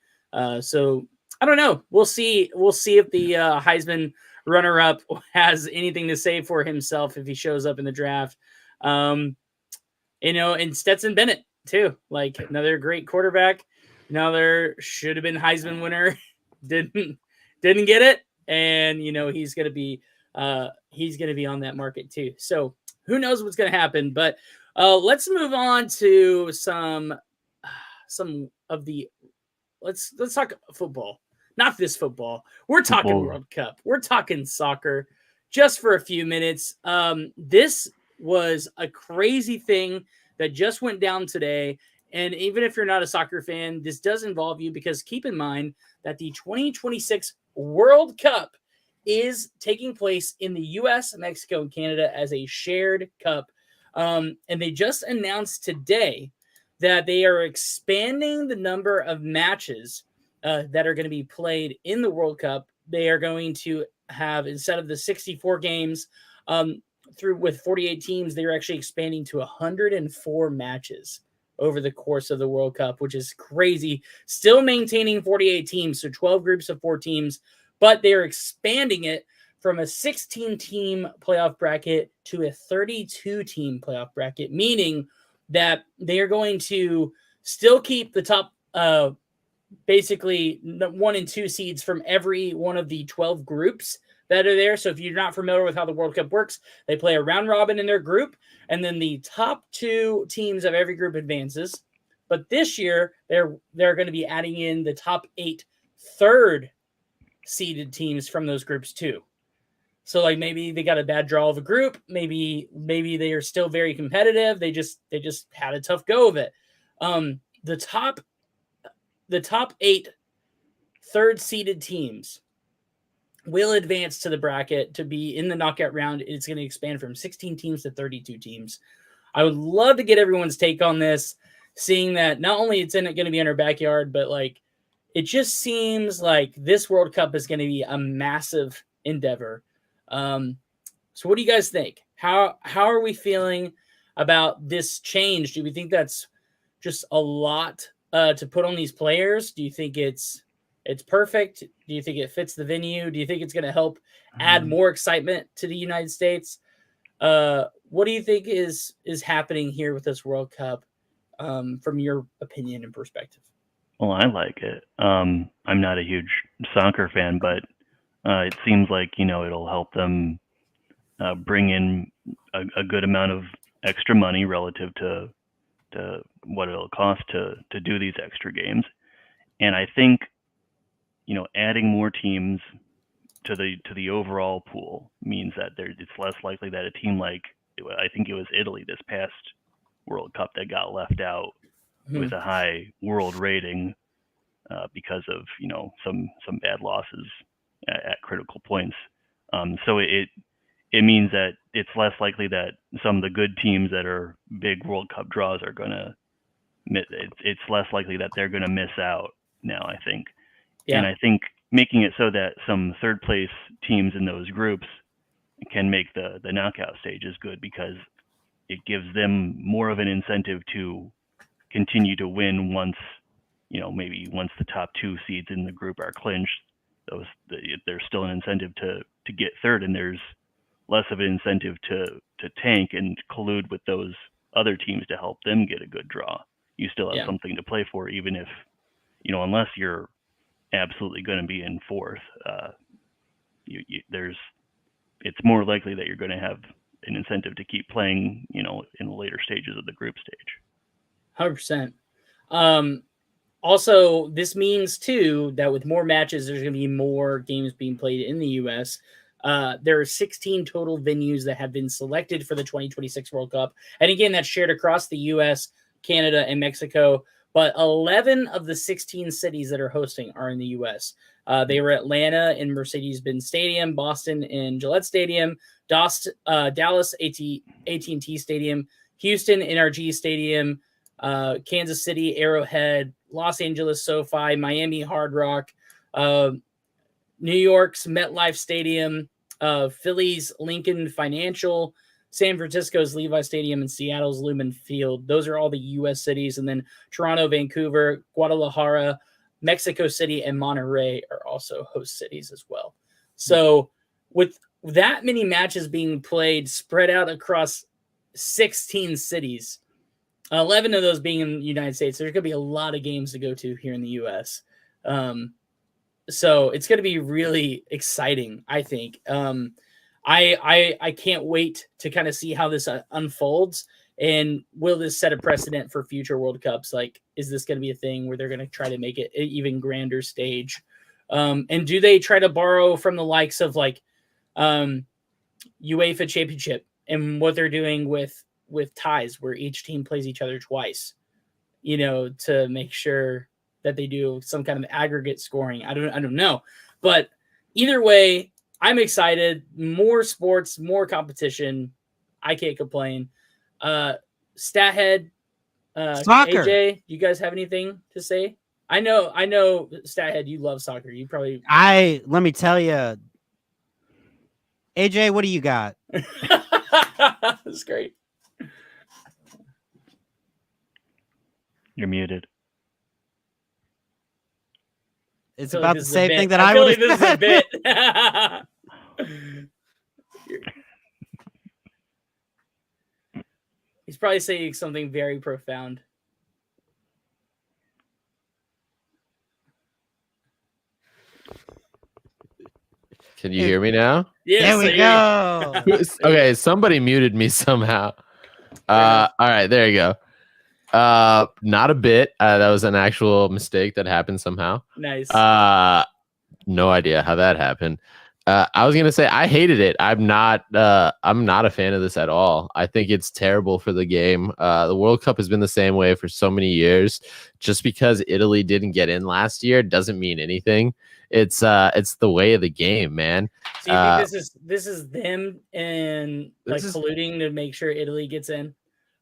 So I don't know. We'll see. We'll see if the Heisman runner-up has anything to say for himself if he shows up in the draft. And Stetson Bennett too, like another great quarterback. Another should have been Heisman winner. Didn't get it, and he's gonna be on that market too. So who knows what's gonna happen? But let's move on to some of the let's talk football. Not this football. We're talking World Cup. We're talking soccer. Just for a few minutes. This was a crazy thing that just went down today. And even if you're not a soccer fan, this does involve you, because keep in mind that the 2026 World Cup is taking place in the U.S., Mexico, and Canada as a shared cup. And they just announced today that they are expanding the number of matches that are going to be played in the World Cup. They are going to have, instead of the 64 games through with 48 teams, they're actually expanding to 104 matches over the course of the World Cup, which is crazy. Still maintaining 48 teams, so 12 groups of 4 teams, but they're expanding it from a 16-team playoff bracket to a 32-team playoff bracket, meaning that they are going to still keep the top basically 1 and 2 seeds from every one of the 12 groups that are there. So if you're not familiar with how the World Cup works, they play a round robin in their group, and then the top 2 teams of every group advances. But this year, they're going to be adding in the top 8 third seeded teams from those groups too. So like maybe they got a bad draw of a group, maybe they are still very competitive. They just had a tough go of it. The top 8 third seeded teams will advance to the bracket to be in the knockout round. It's going to expand from 16 teams to 32 teams. I would love to get everyone's take on this, seeing that not only it's going to be in our backyard, but like it just seems like this World Cup is going to be a massive endeavor. So what do you guys think? How are we feeling about this change? Do we think that's just a lot to put on these players? Do you think it's perfect? Do you think it fits the venue? Do you think it's going to help add more excitement to the United States? What do you think is happening here with this World Cup from your opinion and perspective? Well, I like it. I'm not a huge soccer fan, but it seems like, it'll help them bring in a good amount of extra money relative to what it'll cost to do these extra games. And I think, adding more teams to the overall pool means that it's less likely that a team like, I think it was Italy this past World Cup that got left out with a high world rating because of some bad losses at critical points. So it means that it's less likely that some of the good teams that are big World Cup draws are gonna. It's less likely that they're gonna miss out now, I think. Yeah. And I think making it so that some third place teams in those groups can make the knockout stage is good, because it gives them more of an incentive to continue to win once, maybe once the top 2 seeds in the group are clinched. There's still an incentive to get third, and there's less of an incentive to tank and collude with those other teams to help them get a good draw. You still have something to play for, even if, unless you're absolutely going to be in 4th, it's more likely that you're going to have an incentive to keep playing, in the later stages of the group stage. 100%. Also, this means too that with more matches, there's going to be more games being played in the U.S. There are 16 total venues that have been selected for the 2026 World Cup. And again, that's shared across the U.S., Canada, and Mexico. But 11 of the 16 cities that are hosting are in the U.S. They were Atlanta in Mercedes-Benz Stadium, Boston in Gillette Stadium, Dallas AT&T Stadium, Houston NRG Stadium, Kansas City Arrowhead, Los Angeles SoFi, Miami Hard Rock, New York's MetLife Stadium, Philly's Lincoln Financial, San Francisco's Levi Stadium, and Seattle's Lumen Field. Those are all the U.S. cities. And then Toronto, Vancouver, Guadalajara, Mexico City, and Monterrey are also host cities as well. So with that many matches being played spread out across 16 cities, 11 of those being in the United States, there's going to be a lot of games to go to here in the U.S. So it's going to be really exciting, I think. I can't wait to kind of see how this unfolds, and will this set a precedent for future World Cups? Like, is this going to be a thing where they're going to try to make it an even grander stage? And do they try to borrow from the likes of like UEFA Championship and what they're doing with ties, where each team plays each other twice, to make sure that they do some kind of aggregate scoring? I don't know, but either way, I'm excited. More sports, more competition. I can't complain. Stathead, Soccer. AJ, you guys have anything to say? I know, Stathead, you love soccer. You probably. Let me tell you, AJ, what do you got? That's great. You're muted. It's I feel about like the this is a same bit. thing that I I feel would like this is a bit. He's probably saying something very profound. Can you hear me now? Yes, There we go. Okay, somebody muted me somehow. All right, there you go. Not a bit. That was an actual mistake that happened somehow. Nice. No idea how that happened. I was gonna say I hated it. I'm not a fan of this at all. I think it's terrible for the game. The World Cup has been the same way for so many years. Just because Italy didn't get in last year doesn't mean anything. It's the way of the game, man. So you think this is them and like This is- colluding to make sure Italy gets in?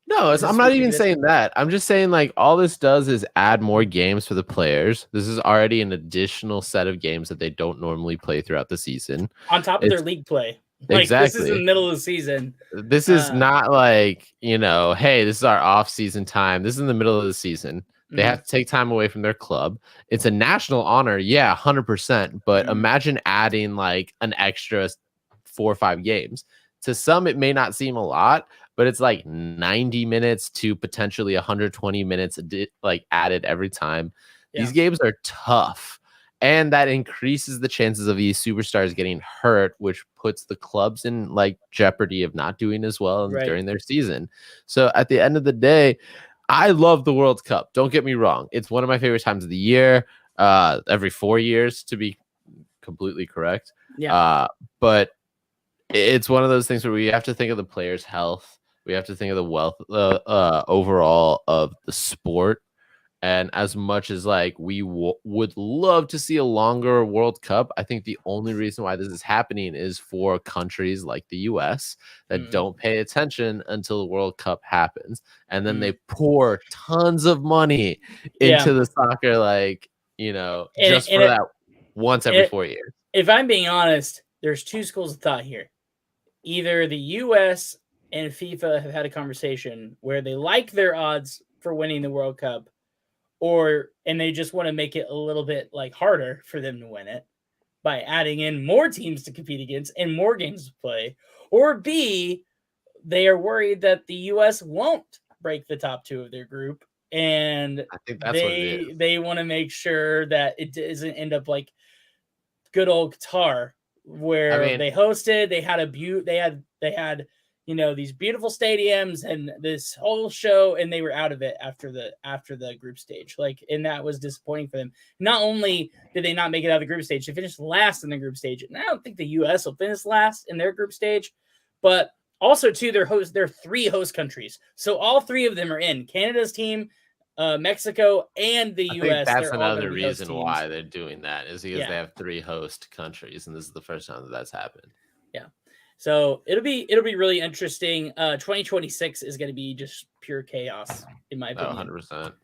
No, Is this I'm not what you even did? saying that. I'm just saying like all this does is add more games for the players. This is already an additional set of games that they don't normally play throughout the season. On top of their It's- league play. Like this is in the Exactly. middle of the season. This is Uh, not like, hey, this is our off-season time. This is in the middle of the season. They Mhm. have to take time away from their club. It's a national honor, yeah, 100%. But Mhm. imagine adding like an extra 4 or 5 games. To some, it may not seem a lot, but it's like 90 minutes to potentially 120 minutes like added every time. Yeah. These games are tough. And that increases the chances of these superstars getting hurt, which puts the clubs in like jeopardy of not doing as well Right. during their season. So at the end of the day, I love the World Cup. Don't get me wrong. It's one of my favorite times of the year. Every 4 years, to be completely correct. Yeah. But it's one of those things where we have to think of the players' health. We have to think of the wealth overall of the sport. And as much as like we would love to see a longer World Cup, I think the only reason why this is happening is for countries like the US that don't pay attention until the World Cup happens. And then they pour tons of money into the soccer, like, just for that once every 4 years. If I'm being honest, there's two schools of thought here. Either the US and FIFA have had a conversation where they like their odds for winning the World Cup, and they just want to make it a little bit like harder for them to win it by adding in more teams to compete against and more games to play. Or B, they are worried that the US won't break the top 2 of their group, and I think that's what it is. they want to make sure that it doesn't end up like good old Qatar, where they hosted, they had these beautiful stadiums and this whole show, and they were out of it after the group stage. Like, and that was disappointing for them. Not only did they not make it out of the group stage, they finished last in the group stage. And I don't think the US will finish last in their group stage, but also too, they're 3 host countries. So all 3 of them are in. Canada's team, Mexico, and the I US. think that's they're all another gonna be host reason teams. why they're doing that is because Yeah. they have 3 host countries, and this is the first time that's happened. Yeah. So it'll be really interesting. 2026 is going to be just pure chaos, in my opinion, 100%.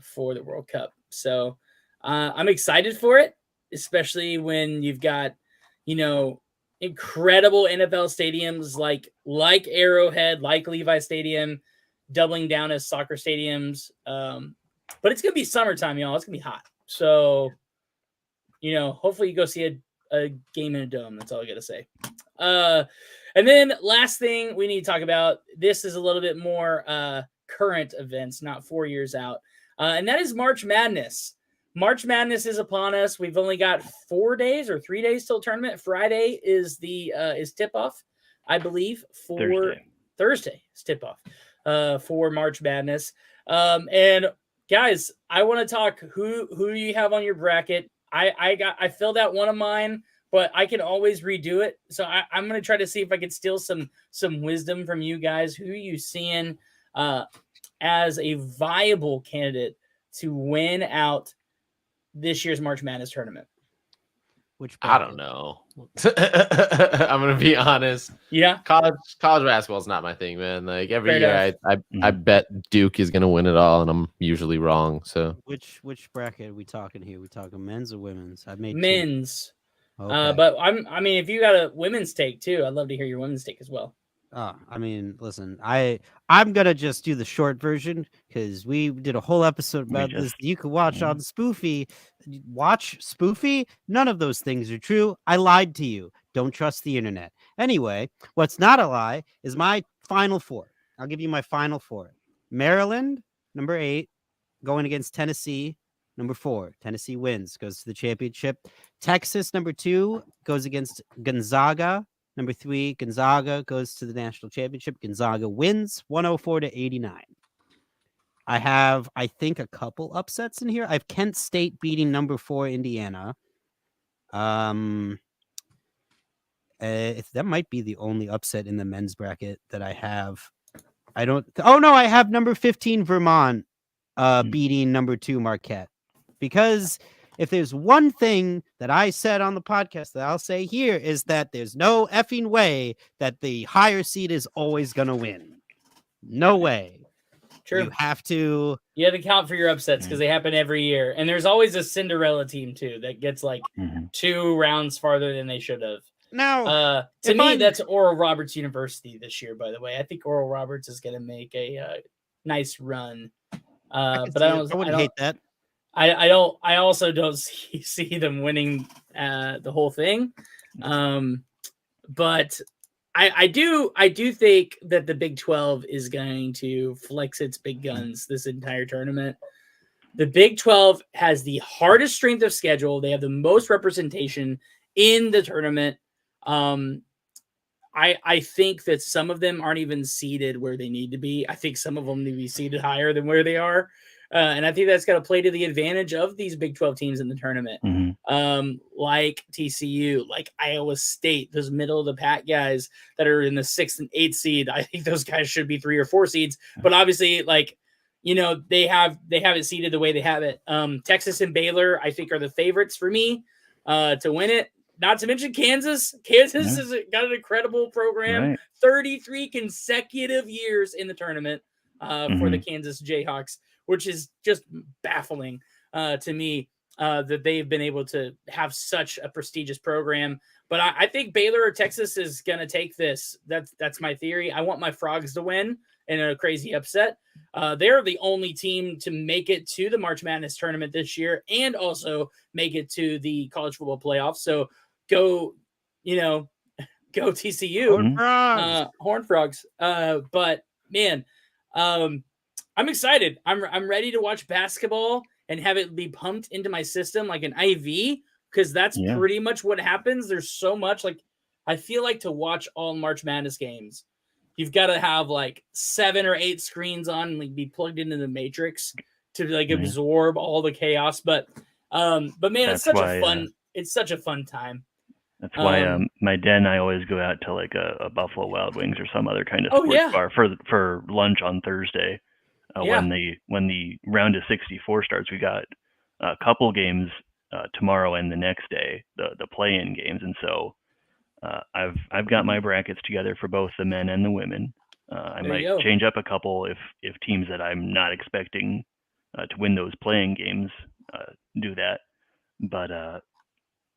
for the World Cup. So I'm excited for it. especially when you've got, incredible NFL stadiums like Arrowhead, like Levi Stadium, doubling down as soccer stadiums. But it's gonna be summertime, y'all. It's gonna be hot. So, hopefully you go see a game in a dome. That's all I gotta say. And then last thing we need to talk about. This is a little bit more current events, not 4 years out, and that is March Madness. March Madness is upon us. We've only got 4 days or 3 days till tournament. Friday is is tip off, I believe. For Thursday is tip off for March Madness. And guys, I want to talk who you have on your bracket. I filled out one of mine, but I can always redo it. So I'm going to try to see if I can steal some wisdom from you guys. Who are you seeing as a viable candidate to win out this year's March Madness tournament? I don't know. I'm gonna be honest. Yeah, college basketball is not my thing, man. Like every year, I bet Duke is gonna win it all, and I'm usually wrong. So which bracket are we talking here? We talking men's or women's? I made men's. Okay. But I mean, if you got a women's take too, I'd love to hear your women's take as well. I mean, listen, I'm gonna just do the short version because we did a whole episode about this. You can watch on Spoofy. Watch Spoofy. None of those things are true. I lied to you. Don't trust the internet. Anyway, what's not a lie is my final four. I'll give you my final four. Maryland, number 8, going against Tennessee, number 4. Tennessee wins, goes to the championship. Texas, number 2, goes against Gonzaga. Number 3, Gonzaga goes to the national championship. Gonzaga wins 104-89. I have, I think, a couple upsets in here. I have Kent State beating number 4 Indiana. That might be the only upset in the men's bracket that I have. I have number 15 Vermont beating number 2 Marquette. Because if there's one thing that I said on the podcast that I'll say here is that there's no effing way that the higher seed is always going to win. No way. True. You have to count for your upsets because they happen every year. And there's always a Cinderella team too that gets 2 rounds farther than they should have. Now, to me, that's Oral Roberts University this year, by the way. I think Oral Roberts is going to make a nice run. But I wouldn't hate that. I also don't see them winning the whole thing. But I do think that the Big 12 is going to flex its big guns this entire tournament. The Big 12 has the hardest strength of schedule. They have the most representation in the tournament. I think that some of them aren't even seated where they need to be. I think some of them need to be seated higher than where they are. And I think that's got to play to the advantage of these Big 12 teams in the tournament, like TCU, like Iowa State, those middle of the pack guys that are in the 6th and 8th seed. I think those guys should be 3 or 4 seeds, but obviously, they have it seeded the way they have it. Texas and Baylor, I think, are the favorites for me to win it. Not to mention Kansas. Kansas has got an incredible program, 33 consecutive years in the tournament for the Kansas Jayhawks, which is just baffling to me that they've been able to have such a prestigious program. But I think Baylor or Texas is going to take this. That's my theory. I want my Frogs to win in a crazy upset. They're the only team to make it to the March Madness tournament this year and also make it to the college football playoffs. So go TCU. Horned Frogs. But man, I'm excited. I'm ready to watch basketball and have it be pumped into my system like an IV, because that's pretty much what happens. There's so much, I feel like to watch all March Madness games, you've got to have 7 or 8 screens on and be plugged into the matrix to absorb all the chaos. But man, it's such a fun time. That's why my dad and I always go out to a Buffalo Wild Wings or some other kind of sports bar for lunch on Thursday. When the round of 64 starts, we got a couple games tomorrow and the next day, the play-in games, and so I've got my brackets together for both the men and the women. I might change up a couple if teams that I'm not expecting to win those playing games do that, but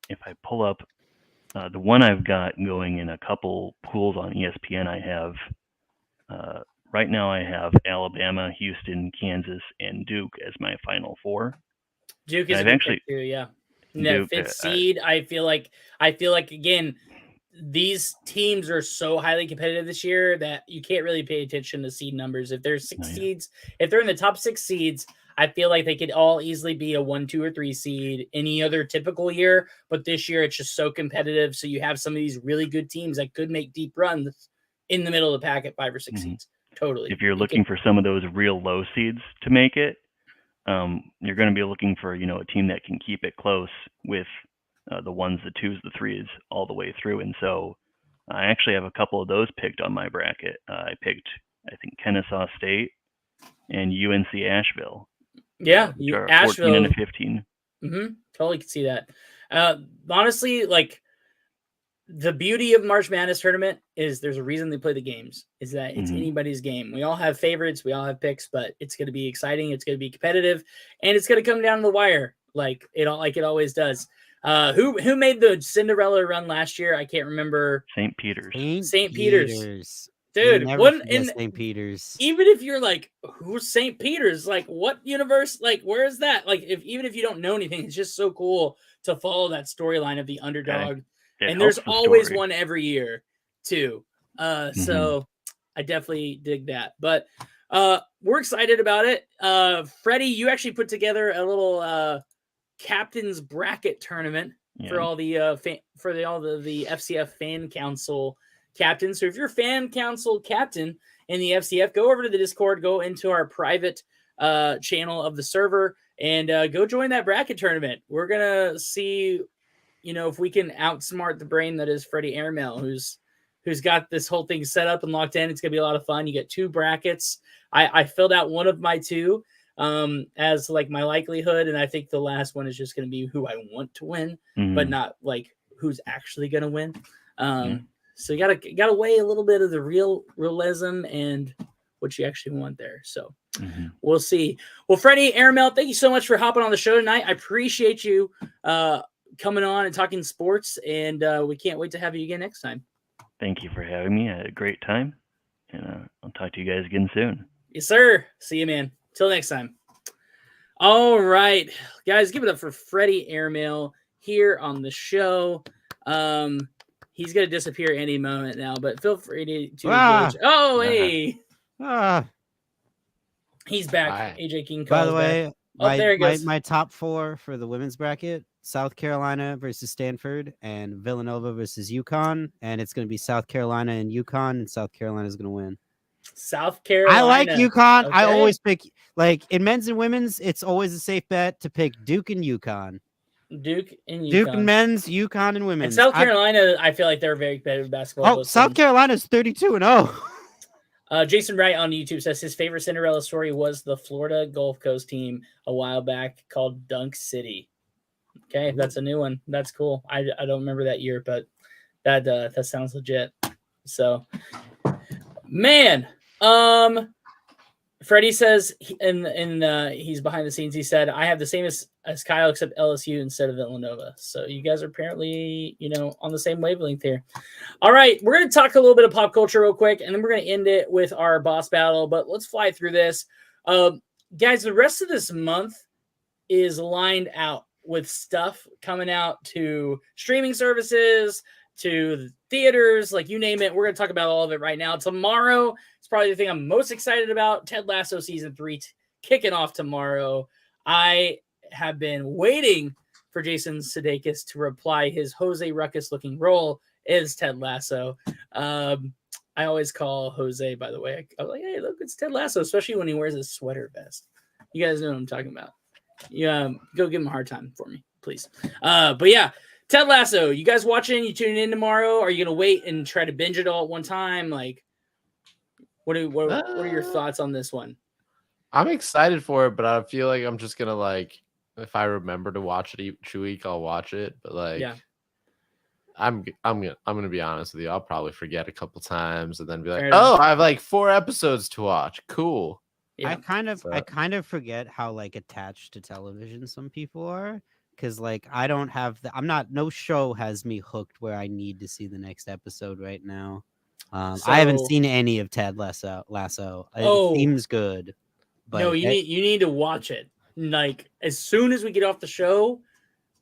if I pull up the one I've got going in a couple pools on ESPN, I have right now I have Alabama, Houston, Kansas, and Duke as my Final Four. Duke is I've a good actually pick too, yeah. And that Duke, fifth seed, I feel like again, these teams are so highly competitive this year that you can't really pay attention to seed numbers. If there's six seeds, if they're in the top 6 seeds, I feel like they could all easily be a 1, 2, or 3 seed any other typical year. But this year, it's just so competitive. So you have some of these really good teams that could make deep runs in the middle of the pack at 5 or 6 seeds. Totally. If you're looking for some of those real low seeds to make it, you're going to be looking for, a team that can keep it close with the 1s, the 2s, the 3s all the way through. And so I actually have a couple of those picked on my bracket. I picked, I think, Kennesaw State and UNC Asheville. Yeah, Asheville 14 and 15. Totally could see that. Honestly, like the beauty of March Madness tournament is there's a reason they play the games. Is that it's anybody's game. We all have favorites, we all have picks, but it's going to be exciting. It's going to be competitive, and it's going to come down to the wire, like it always does. Who made the Cinderella run last year? I can't remember. St. Peter's. St. Peter's. Dude, St. Peter's. Even if you're like, who's St. Peter's? Like, what universe? Like, where is that? Like, even if you don't know anything, it's just so cool to follow that storyline of the underdog. And there's always one every year, too. So I definitely dig that. But we're excited about it. Freddie, you actually put together a little captain's bracket tournament for all the the FCF fan council captains. So if you're fan council captain in the FCF, go over to the Discord, go into our private channel of the server, and go join that bracket tournament. We're gonna see, if we can outsmart the brain that is Freddie Airmail, who's got this whole thing set up and locked in. It's gonna be a lot of fun. You get 2 brackets. I filled out one of my 2 as like my likelihood, and I think the last one is just gonna be who I want to win, but not like who's actually gonna win. So you gotta weigh a little bit of the realism and what you actually want there. So we'll see. Well, Freddie Airmail, thank you so much for hopping on the show tonight. I appreciate you coming on and talking sports, and we can't wait to have you again next time. Thank you for having me. I had a great time, and I'll talk to you guys again soon. Yes, sir. See you, man. Till next time. All right, guys, give it up for Freddie Airmail here on the show. He's going to disappear any moment now, but feel free to engage. Oh, hey. He's back. Right. AJ King. By the way, there he goes. My top 4 for the women's bracket: South Carolina versus Stanford and Villanova versus UConn. And it's going to be South Carolina and UConn, and South Carolina is going to win. South Carolina. I like UConn. Okay. I always pick, like in men's and women's, it's always a safe bet to pick Duke and UConn. Duke and men's, UConn and women's. And South Carolina, I feel like they're very competitive basketball. Oh, South Carolina's 32-0. Jason Wright on YouTube says his favorite Cinderella story was the Florida Gulf Coast team a while back called Dunk City. Okay, that's a new one. That's cool. I don't remember that year, but that sounds legit. So, man, Freddie says, and he's behind the scenes. He said, "I have the same as Kyle, except LSU instead of Villanova." So you guys are apparently, on the same wavelength here. All right, we're going to talk a little bit of pop culture real quick, and then we're going to end it with our boss battle. But let's fly through this, guys. The rest of this month is lined out with stuff coming out to streaming services, to the theaters, like you name it. We're going to talk about all of it right now. Tomorrow is probably the thing I'm most excited about. Ted Lasso season 3 kicking off tomorrow. I have been waiting for Jason Sudeikis to reply his Jose Ruckus looking role as Ted Lasso. I always call Jose, by the way, I'm like, hey, look, it's Ted Lasso, especially when he wears his sweater vest. You guys know what I'm talking about. Yeah, go give him a hard time for me, please. But yeah, Ted Lasso, you guys watching? You tuning in tomorrow? Are you gonna wait and try to binge it all at one time? Like, what are your thoughts on this one? I'm excited for it, but I feel like I'm just gonna if I remember to watch it each week, I'll watch it. But yeah. I'm gonna be honest with you. I'll probably forget a couple times and then be like, oh, I have 4 episodes to watch. Cool. Yeah. I kind of forget how attached to television some people are, because like I don't have the. I'm not. No show has me hooked where I need to see the next episode right now. I haven't So- seen any of Ted Lasso. It Oh. seems good, but No, you need to watch it. Like as soon as we get off the show,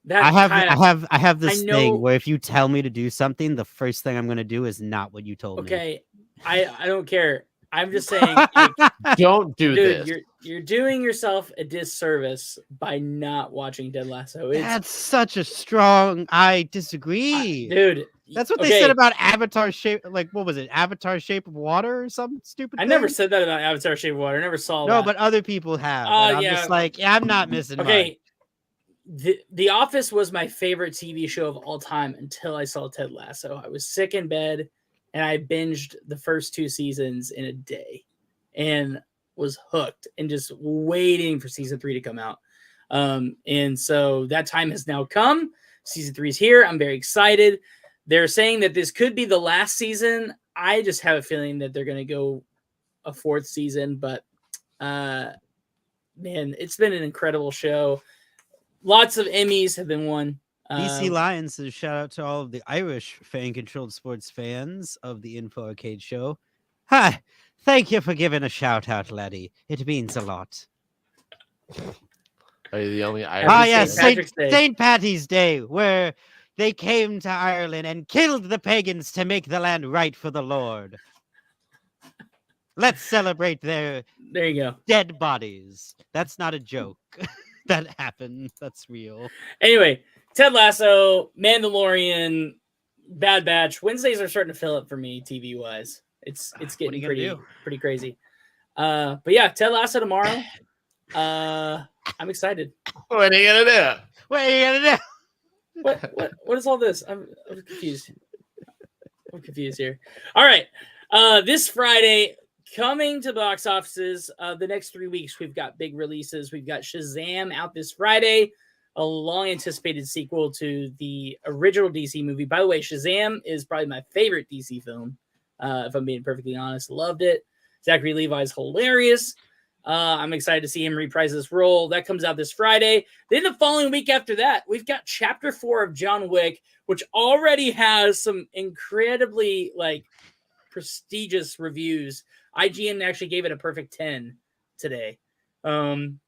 that I have this I know- thing where if you tell me to do something, the first thing I'm gonna do is not what you told me. Okay, I don't care. I'm just saying, like, Don't do dude, this. you're doing yourself a disservice by not watching Ted Lasso. It's, That's such a strong. I disagree. dude. That's what they said about Avatar shape. Like, what was it? Avatar Shape of Water or some stupid. I never thing? said that about Avatar: Shape of Water. I never saw No, that. but other people have. Oh, and I'm yeah. just like, yeah, I'm not missing. Okay. The Office was my favorite TV show of all time until I saw Ted Lasso. I was sick in bed and I binged the first 2 seasons in a day and was hooked and just waiting for season 3 to come out. And so that time has now come. Season 3 is here. I'm very excited. They're saying that this could be the last season. I just have a feeling that they're going to go a 4th season, but man, it's been an incredible show. Lots of Emmys have been won. DC Lions says shout out to all of the Irish fan-controlled sports fans of the Info Arcade show. Hi, thank you for giving a shout out, laddie. It means a lot. Are you the only Irish? Happy Yes, St. Patrick's Day. St. Patty's Day, where they came to Ireland and killed the pagans to make the land right for the Lord. Let's celebrate their There you go. dead bodies. That's not a joke. That happened. That's real. Anyway, Ted Lasso, Mandalorian, Bad Batch. Wednesdays are starting to fill up for me, TV wise. It's What are getting you gonna do? pretty crazy. But yeah, Ted Lasso tomorrow. I'm excited. What are you gonna do? What are you gonna do? What is all this? I'm confused. I'm confused here. All right. This Friday, coming to box offices, the next 3 weeks, we've got big releases. We've got Shazam out this Friday, a long anticipated sequel to the original DC movie. By the way, Shazam is probably my favorite DC film. If I'm being perfectly honest, loved it. Zachary Levi's hilarious. I'm excited to see him reprise this role. That comes out this Friday. Then the following week after that, we've got Chapter 4 of John Wick, which already has some incredibly prestigious reviews. IGN actually gave it a perfect 10 today.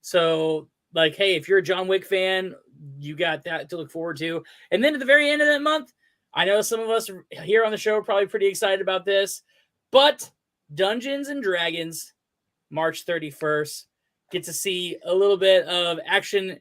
So hey, if you're a John Wick fan, you got that to look forward to. And then at the very end of that month, I know some of us here on the show are probably pretty excited about this, but Dungeons and Dragons, March 31st, get to see a little bit of action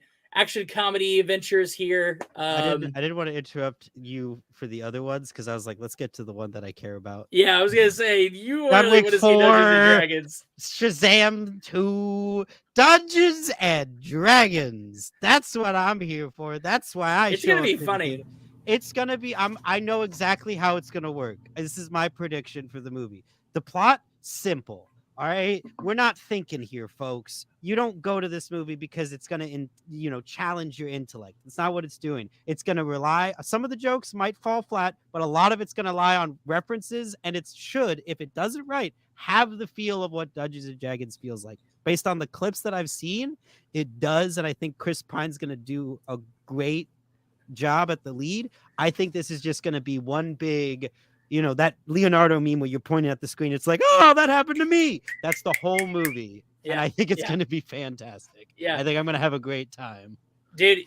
comedy adventures here. I didn't want to interrupt you for the other ones because I was like, let's get to the one that I care about. Yeah, I was gonna say you John really Wick want to see Dungeons 4. and Dragons. Shazam 2, Dungeons and Dragons. That's what I'm here for. That's why It's show gonna up be to the funny. theater. It's gonna be. I know exactly how it's gonna work. This is my prediction for the movie. The plot, simple. All right, we're not thinking here, folks. You don't go to this movie because it's gonna, challenge your intellect. It's not what it's doing. It's gonna rely. Some of the jokes might fall flat, but a lot of it's gonna lie on references, and it should, if it does it right, have the feel of what Dungeons and Dragons feels like. Based on the clips that I've seen, it does, and I think Chris Pine's gonna do a great job at the lead. I think this is just gonna be one big. That Leonardo meme where you're pointing at the screen, it's like, oh, that happened to me. That's the whole movie. And I think it's going to be fantastic. Yeah. I think I'm going to have a great time. Dude,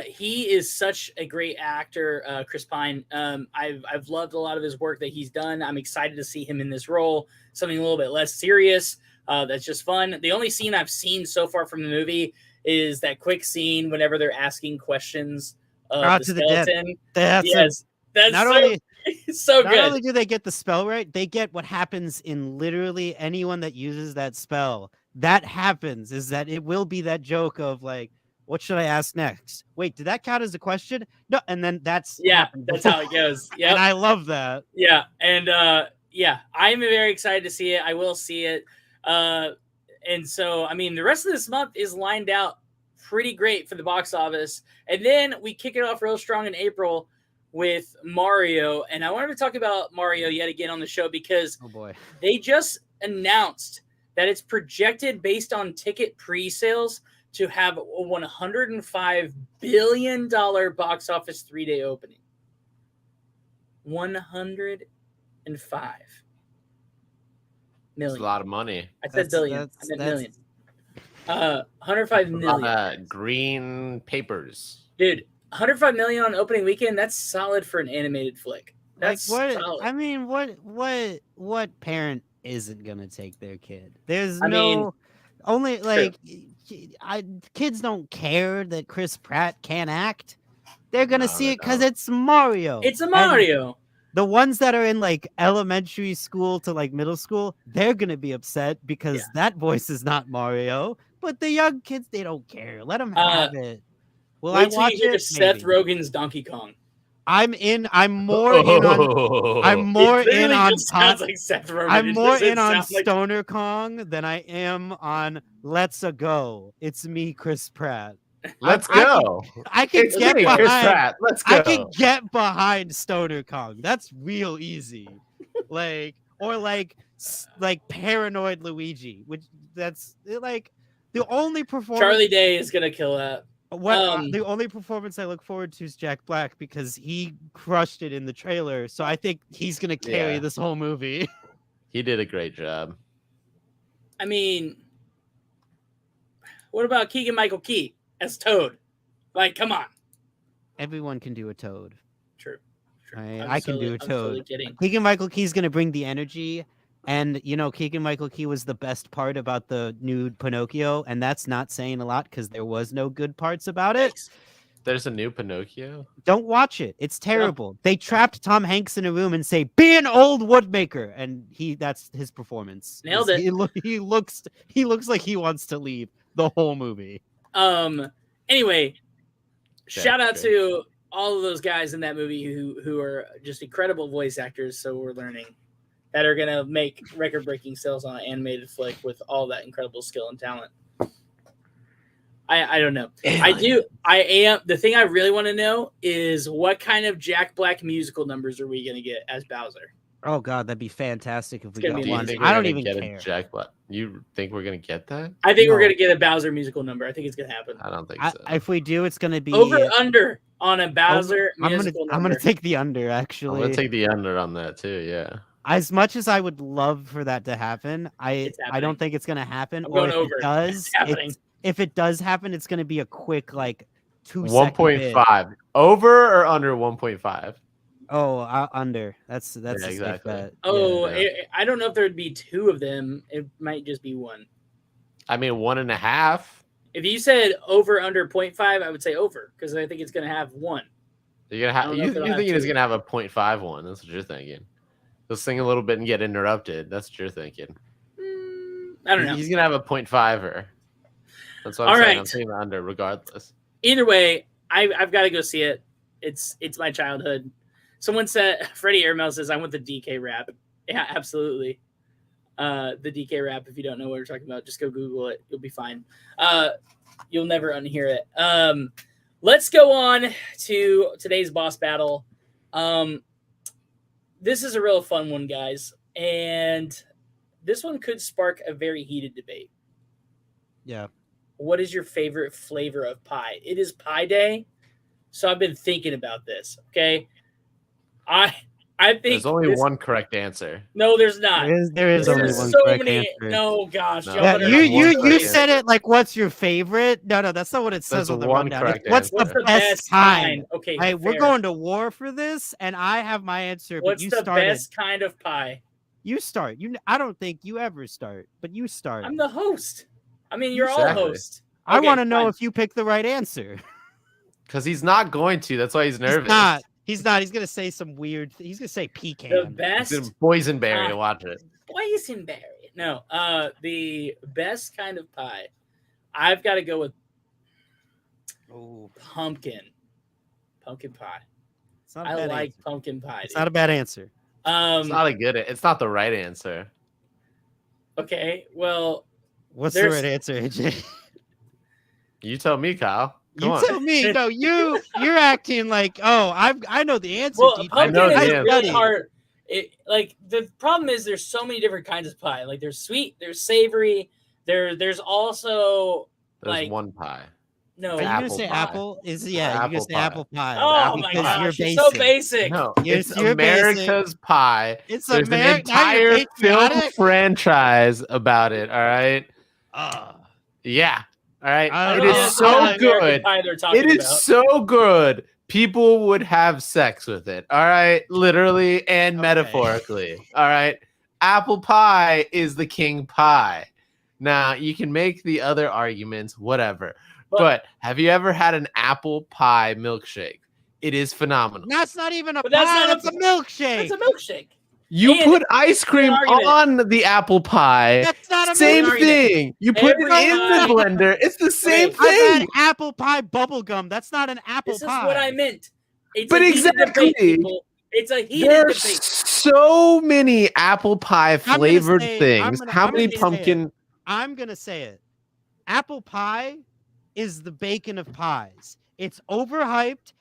he is such a great actor, Chris Pine. I've loved a lot of his work that he's done. I'm excited to see him in this role, something a little bit less serious. That's just fun. The only scene I've seen so far from the movie is that quick scene whenever they're asking questions of the skeleton. That's so good. Not only do they get the spell right, they get what happens in literally anyone that uses that spell. That happens is that it will be that joke of what should I ask next? Wait, did that count as a question? No, and then that's how it goes. Yeah, and I love that. Yeah, and I'm very excited to see it. I will see it. And so the rest of this month is lined out pretty great for the box office, and then we kick it off real strong in April with Mario. And I wanted to talk about Mario yet again on the show because they just announced that it's projected based on ticket pre-sales to have a $105 billion box office 3-day opening. 105 It's million. a lot of money. I said billion. I meant million. 105 million. Green papers. Dude, 105 million on opening weekend, that's solid for an animated flick. That's what? solid. I mean, what parent isn't gonna take their kid? There's I mean, only like kids don't care that Chris Pratt can't act. They're gonna No, see they it because don't. it's Mario. It's a And Mario. the ones that are in like elementary school to like middle school, they're gonna be upset because that voice is not Mario. But the young kids, they don't care. Let them have it. Will I Wait till watch you hear it? Seth Maybe. Rogen's Donkey Kong. I'm more in on. I'm more It literally in on. just sounds like Seth Rogen. I'm It more doesn't in on sound like- Stoner Kong than I am on Let's A Go. It's me, Chris Pratt. Let's I go. I can It's get me, Chris behind. Pratt. Let's go. I can get behind Stoner Kong. That's real easy. Like Paranoid Luigi, which that's like the only performance. Charlie Day is gonna kill that. The only performance I look forward to is Jack Black because he crushed it in the trailer. So I think he's gonna carry Yeah. this whole movie. He did a great job. I mean, what about Keegan-Michael Key as Toad? Like, come on. Everyone can do a Toad. True. I can do a I'm Toad. totally kidding. Keegan-Michael Key's gonna bring the energy, and Keegan-Michael Key was the best part about the new Pinocchio, and that's not saying a lot because there was no good parts about it. Yikes. There's a new Pinocchio. Don't watch it; it's terrible. They trapped Tom Hanks in a room and say, "Be an old woodmaker," and that's his performance. Nailed it. He looks like he wants to leave the whole movie. Anyway, shout out That's to all of those guys in that movie who are just incredible voice actors. So we're learning that are gonna make record-breaking sales on an animated flick with all that incredible skill and talent. I don't know. The thing I really want to know is what kind of Jack Black musical numbers are we gonna get as Bowser? Oh God, that'd be fantastic if we gonna got be Do you one. amazing. think we're I don't gonna even get care. a Jack Black? You think we're gonna get that? I think we're No. gonna get a Bowser musical number. I think it's gonna happen. I don't think so. If we do, it's gonna be Over under on a Bowser I'm musical gonna number. take the under. I'm Actually, gonna take the under on that too. Yeah. as much as I would love for that to happen, It's I happening. don't think it's gonna happen. I'm Or going if over. it does, It's happening. if it does happen, it's gonna be a quick like 2 1.5 over or under 1.5. Oh, under. That's a safe exactly. bet. Oh, Yeah. I don't know if there would be two of them. It might just be one. I mean 1.5. If you said over under 0.5, I would say over because I think it's going to have one. You're gonna I have. don't know You if it'll think have it's two. gonna have a 0.5 one? That's what you're thinking. He'll sing a little bit and get interrupted. That's what you're thinking. I don't know. He's gonna have a 0.5er. That's what I'm All saying. right. I'm saying the under regardless. Either way, I've got to go see it. It's my childhood. Someone said Freddie Airmail says I want the DK rap. Yeah, absolutely. The DK rap. If you don't know what we're talking about, just go Google it. You'll be fine. You'll never unhear it. Let's go on to today's boss battle. This is a real fun one, guys, and this one could spark a very heated debate. Yeah. What is your favorite flavor of pie? It is Pie Day, so I've been thinking about this. Okay, I think There's only this- one correct answer. No, there's not. There is only There's one so correct many. answer. No, gosh, No. y'all Yeah, better you- not- one you correct said it like, what's your favorite? No, that's not what it says There's on the one rundown. correct It's, what's answer. the best kind? Okay, Hey, we're fair. going to war for this, and I have my answer. What's but you the started. best kind of pie? You start. I don't think you ever start, but you start. I'm the host. I mean, you're all Exactly. hosts. I Okay, want to know fine. if you pick the right answer. Because he's not going to. That's why he's nervous. He's not. He's not. He's gonna say some weird. He's gonna say pecan. The He's best in boysenberry. Ah. Watch it. boysenberry. No, the best kind of pie. I've got to go with Oh, pumpkin pie. it's not a I bad like answer. pumpkin pie. It's not a bad answer. It's not a good. It's not the right answer. Okay, well, What's There's- the right answer, AJ? You tell me, Kyle. Come You on. tell me. No, you're acting like, oh, I know the answer. well, DJ. pumpkin know is the really answer. hard. Like the problem is there's so many different kinds of pie. Like there's sweet, there's savory, there's also There's Like, one pie. no. Are you Apple gonna say pie. apple? You're gonna Apple say pie. apple pie. Oh my because gosh, you're you're so basic. basic. No, You're- it's you're basic. America's pie. It's There's an America. Now you're entire film patriotic? franchise about it. All right. Yeah. All right. I It don't know. is It's so not American good. Pie they're talking It is about. so good. People would have sex with it. All right. Literally and Okay. metaphorically. All right. Apple pie is the king pie. Now, you can make the other arguments, whatever. But have you ever had an apple pie milkshake? It is phenomenal. That's not even a But pie. that's That's not a a- milkshake. It's a milkshake. You And put ice cream argument. on the apple pie. That's not a Same argument. thing. You put it Every in pie- the blender. It's the same Wait, I've had thing. apple pie bubble gum. That's not an apple This pie. is what I meant. It's But a heated debate, exactly. people. It's a heated There are debate. so many apple pie gonna flavored say- things. I'm How many gonna say it. pumpkin? I'm gonna say it. Apple pie is the bacon of pies. It's overhyped.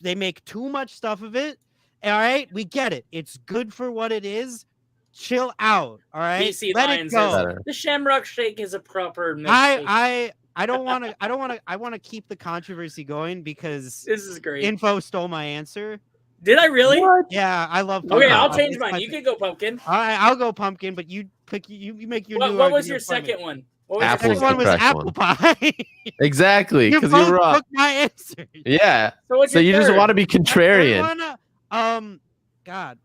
They make too much stuff of it. All right, we get it. It's good for what it is. Chill out. All right, BC let Lions it go. says, Better. the Shamrock Shake is a proper milkshake. I don't want to. I want to keep the controversy going because This is great. Info stole my answer. Did I really? Yeah, I love. Okay, pumpkin I'll pie. change It's mine. my You fa- can go pumpkin. All right, I'll go pumpkin, but you pick. You make your new. What was your argument for me. second one? What was The Apple's your second second one was correct apple pie. Exactly, you because both you're wrong. took my answer. Yeah. So what's So your you just third? want to be My third contrarian. one, God,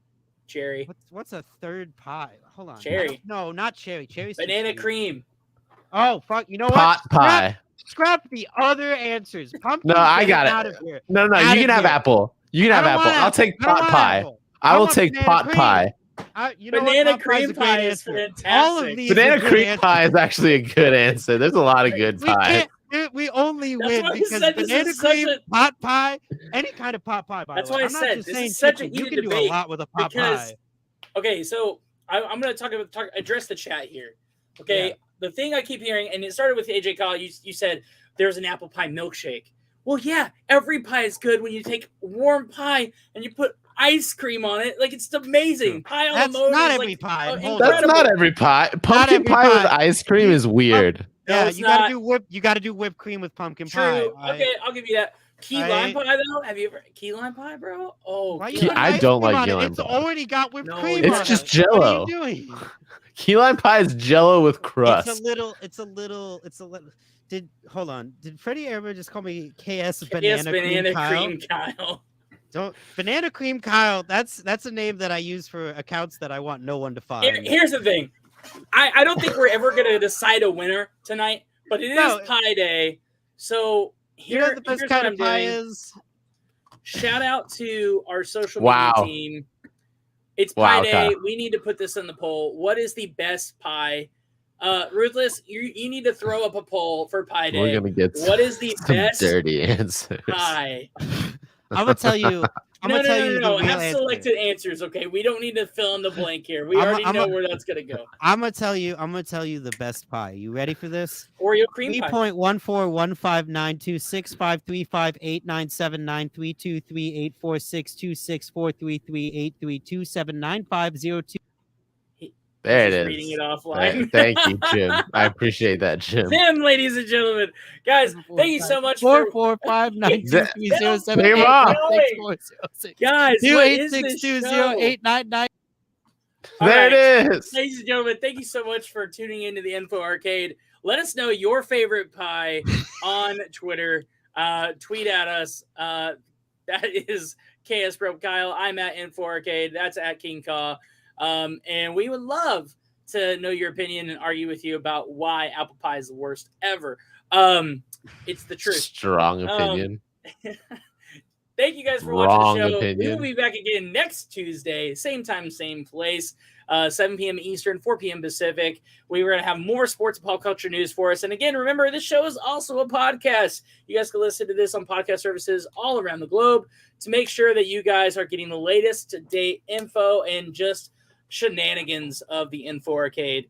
cherry, what's a third pie? Hold on. Cherry. No, not cherry. Cherry's too banana sweet. cream. Oh fuck! You know Pot what? pie. Scrap the other answers. Pumpkin. No, I get got it. Out of here. No, Out you of can have here. apple. You can I have don't apple. want I'll take I don't pot want pie. apple. I will want take banana pot cream. pie. You know Banana what? Pot pie's cream a great pie is answer. fantastic. All of these are Banana good cream answers. pie is actually a good answer. There's a lot of good We pie. can't. We only That's win why I because said this banana is such cream, a- pot pie, any kind of pot pie. By That's the way, why I I'm not said just this saying is such a chicken. You heated can do a debate lot with a pot because- pie. Okay, so I'm going to address the chat here. Okay, Yeah. the thing I keep hearing, and it started with AJ Kyle. You said there's an apple pie milkshake. Well, yeah, every pie is good when you take warm pie and you put ice cream on it. Like, it's amazing. Pie on That's the moon not is every like, pie. oh, Hold That's incredible. not every pie. Pumpkin every pie with pie. ice cream is weird. No, Yeah, it's you gotta not. do whip. You gotta do whipped cream with pumpkin pie. True. Okay, I'll give you that. Key lime Right. pie though. Have you ever key lime pie, bro? Oh, Why key you lime put I ice don't cream like on key it? lime It's pie. already got whipped No, cream. It's on just it. What are Jell-O. you doing? Key lime pie is Jello with crust. It's a little. Hold on. Did Freddie ever just call me KS Yes, Banana, cream Kyle. Don't Banana Cream Kyle. That's a name that I use for accounts that I want no one to find. Here's the thing. I don't think we're ever gonna decide a winner tonight, but it is No. pie day. So You know what the here's best what kind I'm of pie doing. is? Shout out to our social Wow. media team. It's Wow, pie day. Kyle. We need to put this in the poll. What is the best pie? Ruthless, you need to throw up a poll for pie We're day. gonna get What is the some best dirty answers. pie? I'm gonna tell you. I'm No, gonna tell you no. the real Have answer. selected answers, okay? We don't need to fill in the blank here. We I'm a- already I'm know a- where that's gonna go. I'm gonna tell you the best pie. You ready for this? Oreo cream pie. 3.141592653589793223846264338327950. There it Just is. reading it offline. Thank you, Jim. I appreciate that, Jim. Tim, ladies and gentlemen, guys, thank you so much Four for four five nine two three zero seven Bring 'em eight up. one six four zero six guys. two What eight is six this two show? zero 899. All There right. it is. Ladies and gentlemen, thank you so much for tuning into the Info Arcade. Let us know your favorite pie on Twitter. Tweet at us. That is KS Broke Kyle. I'm at Info Arcade. That's at King Kaw. And we would love to know your opinion and argue with you about why apple pie is the worst ever. It's the truth. Strong opinion. Thank you guys for Wrong watching the show. opinion. We'll be back again next Tuesday, same time, same place, 7 p.m. Eastern, 4 p.m. Pacific. We're going to have more sports and pop culture news for us. And again, remember, this show is also a podcast. You guys can listen to this on podcast services all around the globe to make sure that you guys are getting the latest to-date info and just shenanigans of the Info Arcade.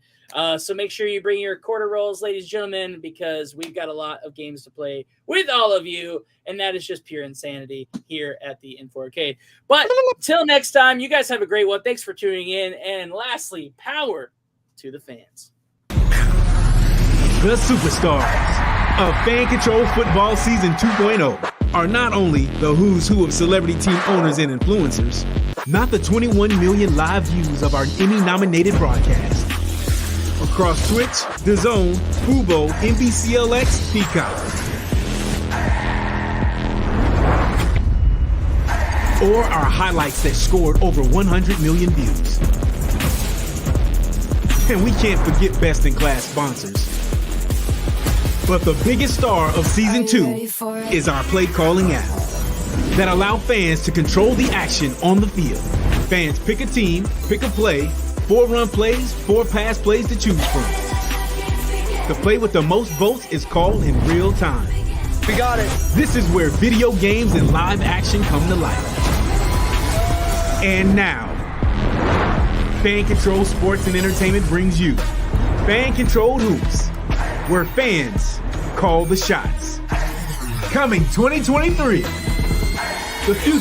So make sure you bring your quarter rolls, ladies and gentlemen, because we've got a lot of games to play with all of you, and that is just pure insanity here at the Info Arcade. But till next time, you guys have a great one. Thanks for tuning in. And lastly, power to the fans. The superstars of Fan Control Football Season 2.0 are not only the who's who of celebrity team owners and influencers, not the 21 million live views of our Emmy-nominated broadcast. Across Twitch, DAZN, Fubo, NBCLX, Peacock. Or our highlights that scored over 100 million views. And we can't forget best-in-class sponsors. But the biggest star of Season 2 is our play calling app that allow fans to control the action on the field. Fans pick a team, pick a play, 4 run plays, 4 pass plays to choose from. The play with the most votes is called in real time. We got it. This is where video games and live action come to life. And now, Fan Control Sports and Entertainment brings you Fan Controlled Hoops, where fans call the shots. Coming 2023, the future